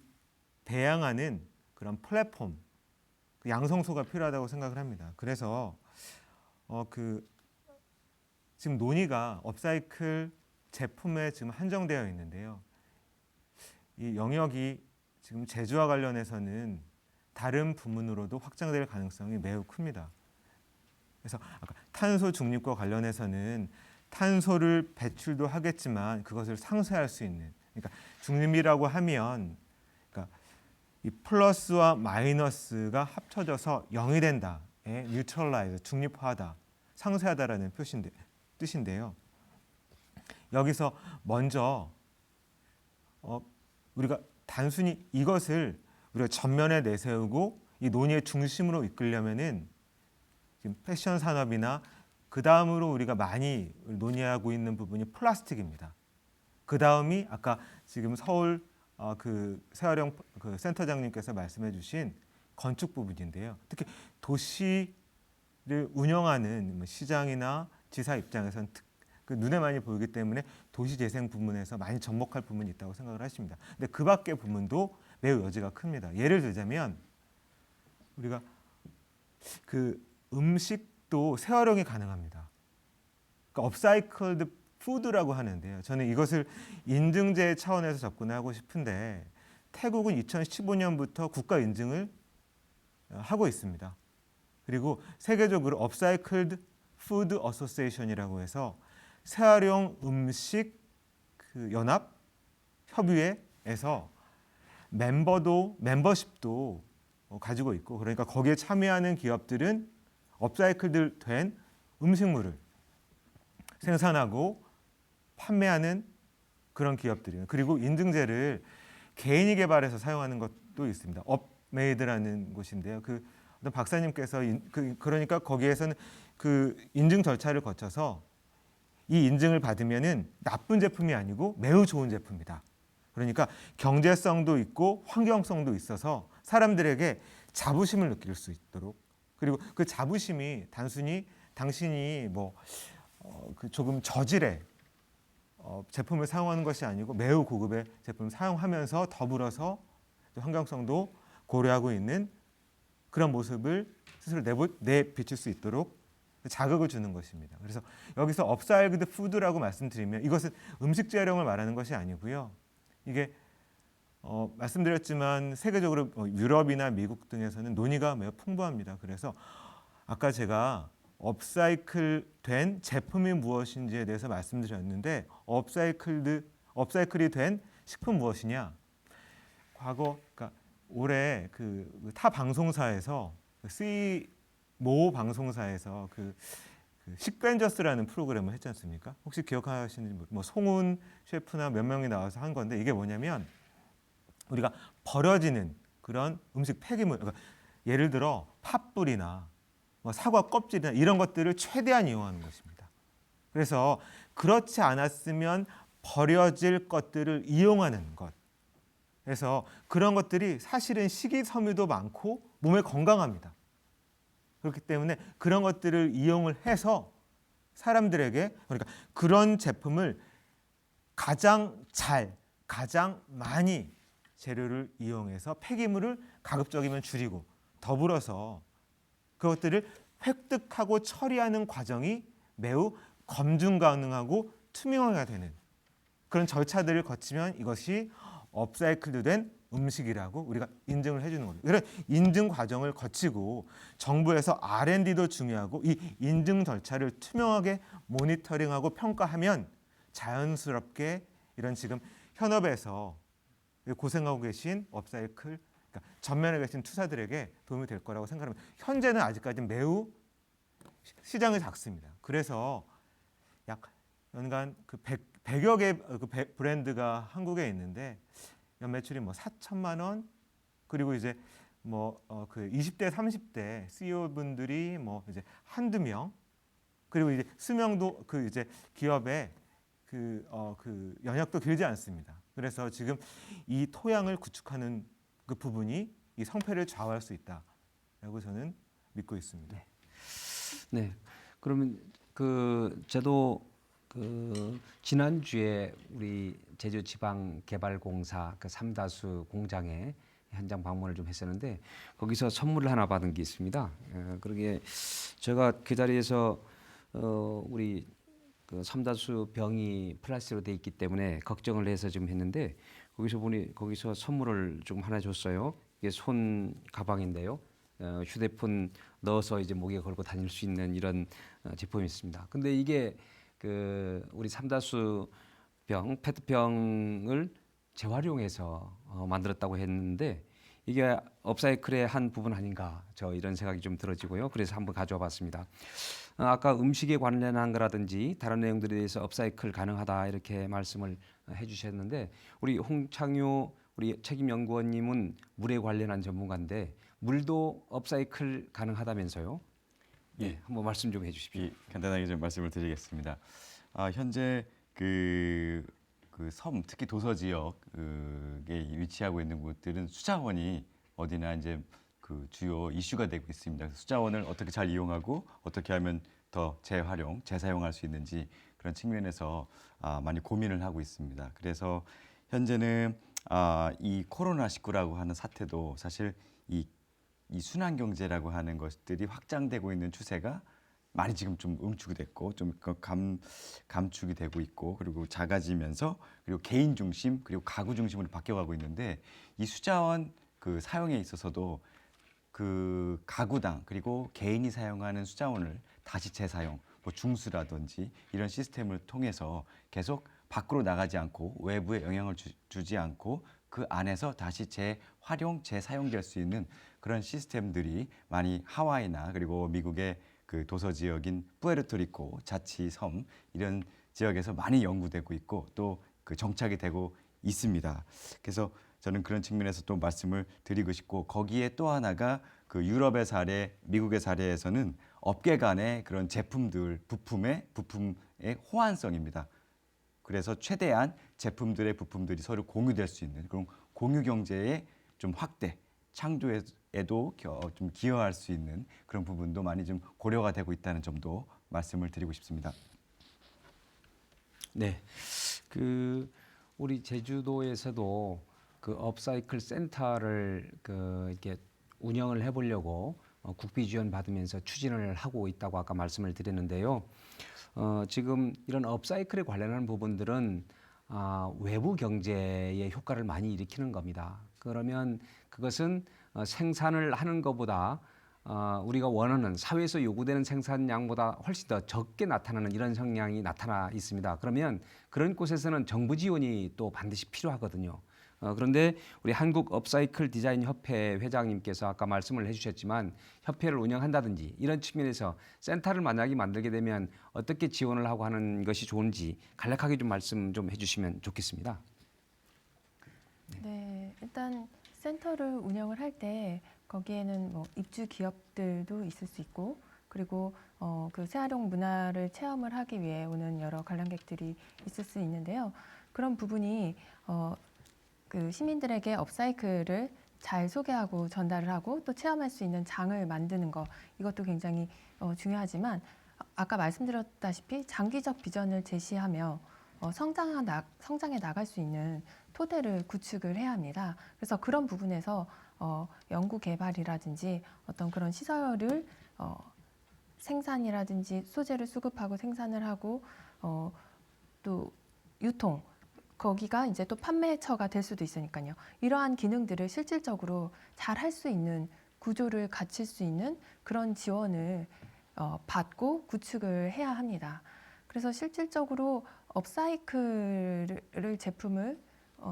대항하는 그런 플랫폼, 양성소가 필요하다고 생각을 합니다. 그래서 지금 논의가 업사이클 제품에 지금 한정되어 있는데요. 이 영역이 지금 제주와 관련해서는 다른 부문으로도 확장될 가능성이 매우 큽니다. 그래서 아까 탄소 중립과 관련해서는 탄소를 배출도 하겠지만 그것을 상쇄할 수 있는, 그러니까 중립이라고 하면 그러니까 이 플러스와 마이너스가 합쳐져서 0이 된다. 뉴트럴라이즈, 중립화하다, 상쇄하다라는 뜻인데요. 여기서 먼저 우리가 단순히 이것을 우리가 전면에 내세우고 이 논의의 중심으로 이끌려면은 지금 패션 산업이나 그 다음으로 우리가 많이 논의하고 있는 부분이 플라스틱입니다. 그 다음이 아까 지금 서울 그 세활용 그 센터장님께서 말씀해주신 건축 부분인데요. 특히 도시를 운영하는 시장이나 지사 입장에서는 그 눈에 많이 보이기 때문에 도시재생 부문에서 많이 접목할 부분이 있다고 생각을 하십니다. 근데 그 밖의 부문도 매우 여지가 큽니다. 예를 들자면 우리가 그 음식도 재활용이 가능합니다. 그러니까 업사이클드 푸드라고 하는데요. 저는 이것을 인증제 차원에서 접근하고 싶은데 태국은 2015년부터 국가 인증을 하고 있습니다. 그리고 세계적으로 업사이클드 푸드 어소시에이션이라고 해서 재활용 음식 그 연합 협의회에서 멤버십도 가지고 있고, 그러니까 거기에 참여하는 기업들은 업사이클드 된 음식물을 생산하고 판매하는 그런 기업들이에요. 그리고 인증제를 개인이 개발해서 사용하는 것도 있습니다. 업메이드라는 곳인데요. 그 어떤 박사님께서 그러니까 거기에서는 그 인증 절차를 거쳐서 이 인증을 받으면은 나쁜 제품이 아니고 매우 좋은 제품이다. 그러니까 경제성도 있고 환경성도 있어서 사람들에게 자부심을 느낄 수 있도록, 그리고 그 자부심이 단순히 당신이 그 조금 저질의 제품을 사용하는 것이 아니고 매우 고급의 제품을 사용하면서 더불어서 환경성도 고려하고 있는 그런 모습을 스스로 내비칠 수 있도록 자극을 주는 것입니다. 그래서 여기서 업사이클드 푸드라고 말씀드리면 이것은 음식 재활용을 말하는 것이 아니고요. 이게 말씀드렸지만 세계적으로 유럽이나 미국 등에서는 논의가 매우 풍부합니다. 그래서 아까 제가 업사이클된 제품이 무엇인지에 대해서 말씀드렸는데 업사이클이 된 식품 무엇이냐? 그러니까 올해 그 타 방송사에서 모 방송사에서 그 식벤저스라는 프로그램을 했지 않습니까? 혹시 기억하시는 분, 송은 셰프나 몇 명이 나와서 한 건데 이게 뭐냐면 우리가 버려지는 그런 음식 폐기물, 그러니까 예를 들어 팥불이나 사과 껍질이나 이런 것들을 최대한 이용하는 것입니다. 그래서 그렇지 않았으면 버려질 것들을 이용하는 것. 그래서 그런 것들이 사실은 식이섬유도 많고 몸에 건강합니다. 그렇기 때문에 그런 것들을 이용을 해서 사람들에게, 그러니까 그런 제품을 가장 많이 재료를 이용해서 폐기물을 가급적이면 줄이고, 더불어서 그것들을 획득하고 처리하는 과정이 매우 검증 가능하고 투명하게 되는 그런 절차들을 거치면 이것이 업사이클드 된 음식이라고 우리가 인증을 해주는 거죠. 이런 인증 과정을 거치고 정부에서 R&D도 중요하고 이 인증 절차를 투명하게 모니터링하고 평가하면 자연스럽게 이런 지금 현업에서 고생하고 계신 업사이클, 그러니까 전면에 계신 투자들에게 도움이 될 거라고 생각합니다. 현재는 아직까지 매우 시장이 작습니다. 그래서 약 연간 그 100여 개 브랜드가 한국에 있는데 연매출이 4천만 원, 그리고 이제 그 20대 30대 CEO 분들이 이제 한두 명, 그리고 이제 수명도 그 이제 기업의 그 연약도 길지 않습니다. 그래서 지금 이 토양을 구축하는 그 부분이 이 성패를 좌우할 수 있다라고 저는 믿고 있습니다. 네. 그러면 저도 지난주에 우리 제주지방개발공사 그 삼다수 공장에 현장 방문을 좀 했었는데 거기서 선물을 하나 받은 게 있습니다. 그러게 제가 그 자리에서 우리 그 삼다수 병이 플라스틱으로 돼 있기 때문에 걱정을 해서 좀 했는데 거기서 선물을 좀 하나 줬어요. 이게 손 가방인데요. 휴대폰 넣어서 이제 목에 걸고 다닐 수 있는 이런 제품이 있습니다. 근데 이게 그 우리 삼다수 병, 페트병을 재활용해서 만들었다고 했는데 이게 업사이클의 한 부분 아닌가 저 이런 생각이 좀 들어지고요. 그래서 한번 가져와 봤습니다. 아까 음식에 관련한 거라든지 다른 내용들에 대해서 업사이클 가능하다 이렇게 말씀을 해주셨는데 우리 홍창효 우리 책임연구원님은 물에 관련한 전문가인데 물도 업사이클 가능하다면서요? 예, 한번 말씀 좀 해주십시오. 예, 간단하게 좀 말씀을 드리겠습니다. 현재 그 섬, 특히 도서 지역에 위치하고 있는 곳들은 수자원이 어디나 이제 그 주요 이슈가 되고 있습니다. 그래서 수자원을 어떻게 잘 이용하고 어떻게 하면 더 재활용, 재사용할 수 있는지 그런 측면에서 많이 고민을 하고 있습니다. 그래서 현재는 이 코로나19라고 하는 사태도 사실 이 순환 경제라고 하는 것들이 확장되고 있는 추세가 많이 지금 좀 응축이 됐고 좀 감축이 되고 있고 그리고 작아지면서 그리고 개인 중심 그리고 가구 중심으로 바뀌어가고 있는데 이 수자원 그 사용에 있어서도 그 가구당 그리고 개인이 사용하는 수자원을 다시 재사용, 뭐 중수라든지 이런 시스템을 통해서 계속 밖으로 나가지 않고 외부에 영향을 주지 않고 그 안에서 다시 재활용, 재사용될 수 있는 그런 시스템들이 많이 하와이나 그리고 미국의 그 도서 지역인 푸에르토리코 자치 섬 이런 지역에서 많이 연구되고 있고 또 그 정착이 되고 있습니다. 그래서 저는 그런 측면에서 또 말씀을 드리고 싶고 거기에 또 하나가 그 유럽의 사례, 미국의 사례에서는 업계 간의 그런 제품들, 부품의 호환성입니다. 그래서 최대한 제품들의 부품들이 서로 공유될 수 있는 그런 공유 경제의 좀 확대, 창조에도 좀 기여할 수 있는 그런 부분도 많이 좀 고려가 되고 있다는 점도 말씀을 드리고 싶습니다. 네, 그 우리 제주도에서도 그 업사이클 센터를 이렇게 운영을 해보려고 국비 지원 받으면서 추진을 하고 있다고 아까 말씀을 드렸는데요. 지금 이런 업사이클에 관련한 부분들은 외부 경제의 효과를 많이 일으키는 겁니다. 그러면 그것은 생산을 하는 것보다 우리가 원하는 사회에서 요구되는 생산량보다 훨씬 더 적게 나타나는 이런 성향이 나타나 있습니다. 그러면 그런 곳에서는 정부 지원이 또 반드시 필요하거든요. 그런데 우리 한국 업사이클 디자인 협회 회장님께서 아까 말씀을 해주셨지만 협회를 운영한다든지 이런 측면에서 센터를 만약에 만들게 되면 어떻게 지원을 하고 하는 것이 좋은지 간략하게 좀 말씀 좀 해주시면 좋겠습니다. 네, 일단 센터를 운영을 할 때 거기에는 뭐 입주 기업들도 있을 수 있고 그리고 그 재활용 문화를 체험을 하기 위해 오는 여러 관람객들이 있을 수 있는데요. 그런 부분이 그 시민들에게 업사이클을 잘 소개하고 전달을 하고 또 체험할 수 있는 장을 만드는 거 이것도 굉장히 중요하지만 아까 말씀드렸다시피 장기적 비전을 제시하며 성장해 나갈 수 있는 토대를 구축을 해야 합니다. 그래서 그런 부분에서 연구 개발이라든지 어떤 그런 시설을 생산이라든지 소재를 수급하고 생산을 하고 또 유통 거기가 이제 또 판매처가 될 수도 있으니까요. 이러한 기능들을 실질적으로 잘 할 수 있는 구조를 갖출 수 있는 그런 지원을 받고 구축을 해야 합니다. 그래서 실질적으로 업사이클을 제품을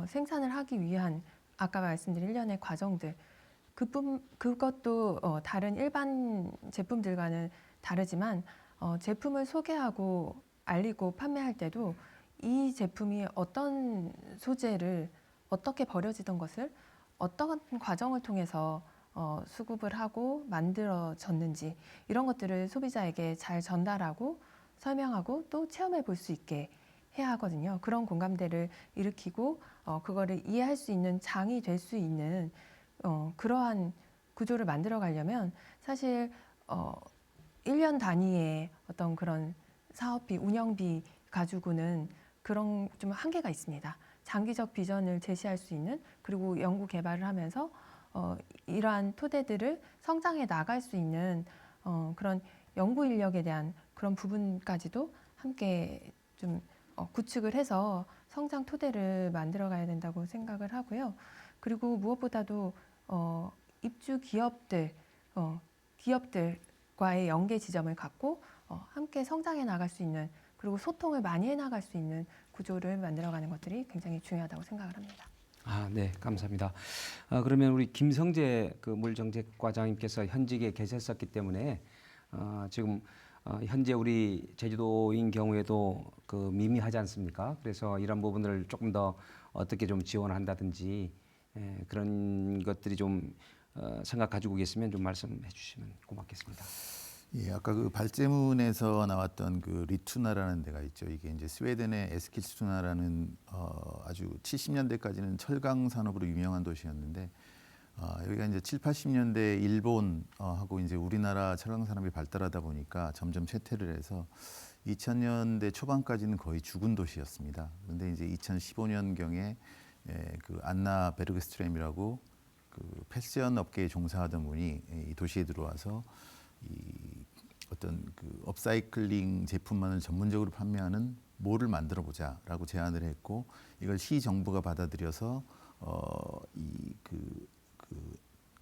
생산을 하기 위한 아까 말씀드린 일련의 과정들 그것도 다른 일반 제품들과는 다르지만 제품을 소개하고 알리고 판매할 때도 이 제품이 어떤 소재를 어떻게 버려지던 것을 어떤 과정을 통해서 수급을 하고 만들어졌는지 이런 것들을 소비자에게 잘 전달하고 설명하고 또 체험해 볼 수 있게 해야 하거든요. 그런 공감대를 일으키고 그거를 이해할 수 있는 장이 될 수 있는 그러한 구조를 만들어 가려면 사실 1년 단위의 어떤 그런 사업비, 운영비 가지고는 그런 좀 한계가 있습니다. 장기적 비전을 제시할 수 있는 그리고 연구 개발을 하면서 이러한 토대들을 성장해 나갈 수 있는 그런 연구 인력에 대한 그런 부분까지도 함께 좀 구축을 해서 성장 토대를 만들어 가야 된다고 생각을 하고요. 그리고 무엇보다도 입주 기업들과의 연계 지점을 갖고 함께 성장해 나갈 수 있는, 그리고 소통을 많이 해 나갈 수 있는 구조를 만들어가는 것들이 굉장히 중요하다고 생각을 합니다. 네, 감사합니다. 그러면 우리 김성재 그 물정책과장님께서 현직에 계셨었기 때문에 지금 현재 우리 제주도인 경우에도 그 미미하지 않습니까? 그래서 이런 부분을 조금 더 어떻게 좀 지원한다든지 그런 것들이 좀 생각 가지고 계시면 좀 말씀해 주시면 고맙겠습니다. 예, 아까 그 발제문에서 나왔던 그 리투나라는 데가 있죠. 이게 이제 스웨덴의 에스킬스투나라는 아주 70년대까지는 철강 산업으로 유명한 도시였는데 여기가 이제 7, 80년대 일본하고 이제 우리나라 철강 산업이 발달하다 보니까 점점 쇠퇴를 해서 2000년대 초반까지는 거의 죽은 도시였습니다. 그런데 이제 2015년경에 그 안나 베르그스트렘이라고 그 패션 업계에 종사하던 분이 이 도시에 들어와서 이 어떤 그 업사이클링 제품만을 전문적으로 판매하는 몰을 만들어 보자라고 제안을 했고, 이걸 시 정부가 받아들여서 그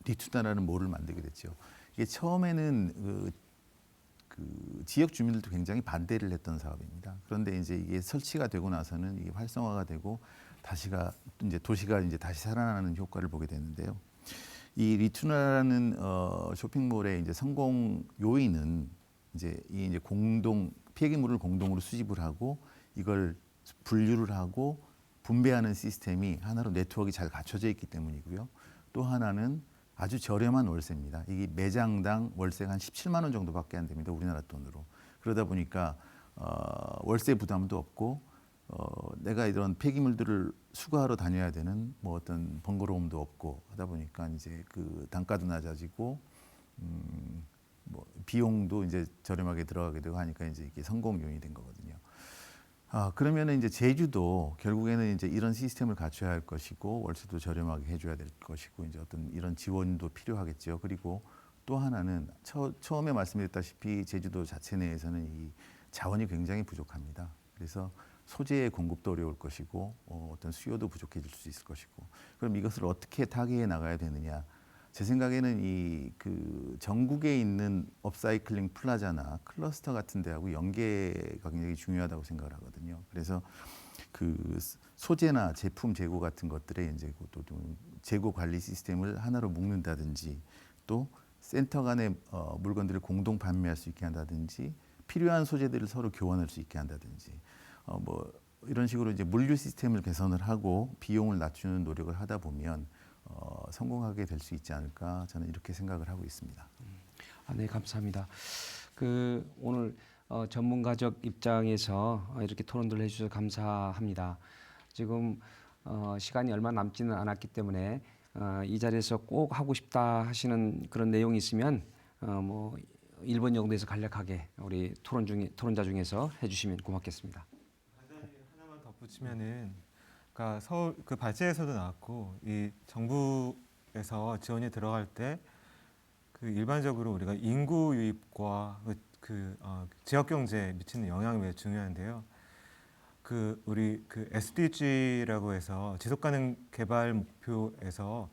리투나라는 몰을 만들게 됐죠. 이게 처음에는 그 지역 주민들도 굉장히 반대를 했던 사업입니다. 그런데 이제 이게 설치가 되고 나서는 이게 활성화가 되고 이제 도시가 이제 다시 살아나는 효과를 보게 되는데요. 이 리투나라는 쇼핑몰의 이제 성공 요인은 이제 폐기물을 공동으로 수집을 하고 이걸 분류를 하고 분배하는 시스템이 하나로 네트워크가 잘 갖춰져 있기 때문이고요. 또 하나는 아주 저렴한 월세입니다. 이게 매장당 월세가 한 17만 원 정도밖에 안 됩니다. 우리나라 돈으로. 그러다 보니까 월세 부담도 없고 내가 이런 폐기물들을 수거하러 다녀야 되는 뭐 어떤 번거로움도 없고 하다 보니까 이제 그 단가도 낮아지고 뭐 비용도 이제 저렴하게 들어가게 되고 하니까 이제 이게 성공 요인이 된 거거든요. 그러면은 이제 제주도 결국에는 이제 이런 시스템을 갖춰야 할 것이고 월세도 저렴하게 해줘야 될 것이고 이제 어떤 이런 지원도 필요하겠죠. 그리고 또 하나는 처음에 말씀드렸다시피 제주도 자체 내에서는 이 자원이 굉장히 부족합니다. 그래서 소재의 공급도 어려울 것이고 어떤 수요도 부족해질 수 있을 것이고, 그럼 이것을 어떻게 타개해 나가야 되느냐? 제 생각에는 이 그 전국에 있는 업사이클링 플라자나 클러스터 같은 데하고 연계가 굉장히 중요하다고 생각을 하거든요. 그래서 그 소재나 제품 재고 같은 것들의 이제 또 재고 관리 시스템을 하나로 묶는다든지, 또 센터 간의 물건들을 공동 판매할 수 있게 한다든지, 필요한 소재들을 서로 교환할 수 있게 한다든지, 뭐 이런 식으로 이제 물류 시스템을 개선을 하고 비용을 낮추는 노력을 하다 보면 성공하게 될 수 있지 않을까, 저는 이렇게 생각을 하고 있습니다. 네, 감사합니다. 그 오늘 전문가적 입장에서 이렇게 토론들을 해주셔서 감사합니다. 지금 시간이 얼마 남지는 않았기 때문에 이 자리에서 꼭 하고 싶다 하시는 그런 내용이 있으면 뭐 1분 정도에서 간략하게 우리 토론자 중에서 해주시면 고맙겠습니다. 하나만 덧붙이면은, 그러니까 서울 그 발제에서도 나왔고 이 정부에서 지원이 들어갈 때 그 일반적으로 우리가 인구 유입과 지역 경제에 미치는 영향이 매우 중요한데요. 그 우리 그 SDG라고 해서 지속 가능 개발 목표에서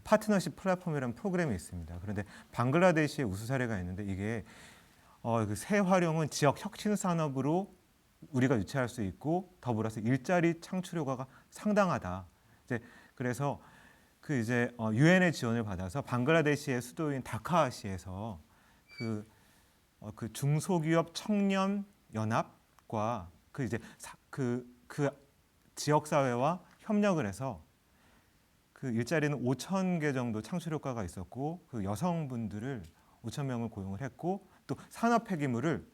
파트너십 플랫폼이라는 프로그램이 있습니다. 그런데 방글라데시의 우수 사례가 있는데, 이게 그 새 활용은 지역 혁신 산업으로 우리가 유치할 수 있고 더불어서 일자리 창출 효과가 상당하다. 이제 그래서 그 이제 유엔의 지원을 받아서 방글라데시의 수도인 다카시에서 그 중소기업 청년 연합과 그 이제 그 지역 사회와 협력을 해서 그 일자리는 5,000개 정도 창출 효과가 있었고, 그 여성분들을 5,000명을 고용을 했고, 또 산업 폐기물을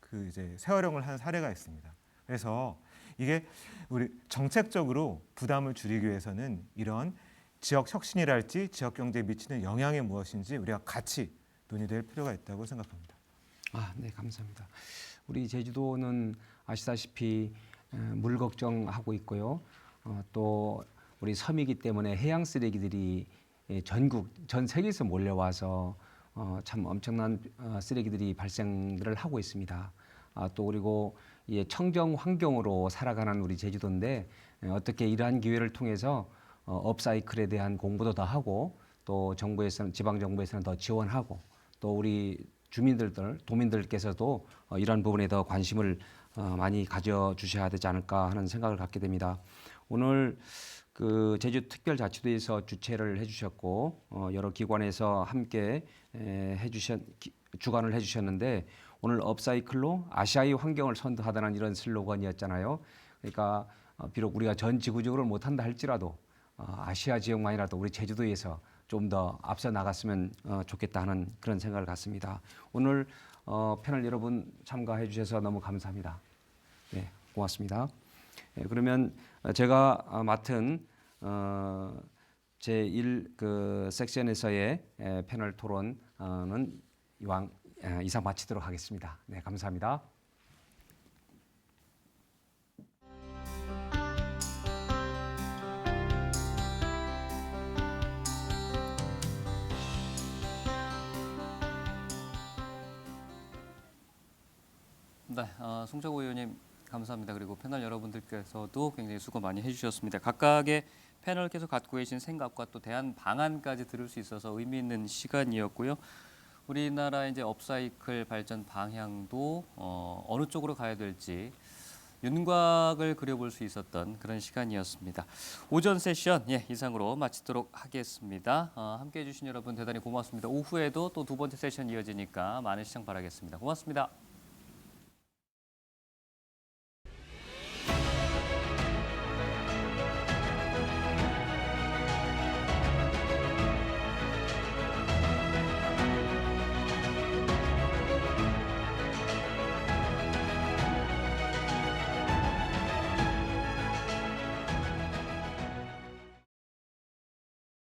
그 이제 재활용을 한 사례가 있습니다. 그래서 이게 우리 정책적으로 부담을 줄이기 위해서는 이런 지역 혁신이랄지 지역 경제에 미치는 영향이 무엇인지 우리가 같이 논의될 필요가 있다고 생각합니다. 네, 감사합니다. 우리 제주도는 아시다시피 물 걱정하고 있고요. 또 우리 섬이기 때문에 해양 쓰레기들이 전 세계에서 몰려와서 참 엄청난 쓰레기들이 발생을 하고 있습니다. 또 그리고 이 청정 환경으로 살아가는 우리 제주도인데 어떻게 이러한 기회를 통해서 업사이클에 대한 공부도 더 하고 또 정부에서는 지방 정부에서는 더 지원하고 또 우리 도민들께서도 이런 부분에 더 관심을 많이 가져 주셔야 되지 않을까 하는 생각을 갖게 됩니다. 오늘 그 제주특별자치도에서 주최를 해주셨고 여러 기관에서 함께 주관을 해주셨는데 오늘 업사이클로 아시아의 환경을 선도하다는 이런 슬로건이었잖아요. 그러니까 비록 우리가 전 지구적으로 못한다 할지라도 아시아 지역만이라도 우리 제주도에서 좀 더 앞서 나갔으면 좋겠다 하는 그런 생각을 갖습니다. 오늘 패널 여러분 참가해 주셔서 너무 감사합니다. 네, 고맙습니다. 네, 그러면 제가 맡은 제1 그 섹션에서의 패널 토론은 이상 마치도록 하겠습니다. 네, 감사합니다. 네, 송정호 의원님 감사합니다. 그리고 패널 여러분들께서도 굉장히 수고 많이 해주셨습니다. 각각의 패널께서 갖고 계신 생각과 또 대안 방안까지 들을 수 있어서 의미 있는 시간이었고요. 우리나라의 이제 업사이클 발전 방향도 어느 쪽으로 가야 될지 윤곽을 그려볼 수 있었던 그런 시간이었습니다. 오전 세션 이상으로 마치도록 하겠습니다. 함께해 주신 여러분 대단히 고맙습니다. 오후에도 또 두 번째 세션 이어지니까 많은 시청 바라겠습니다. 고맙습니다.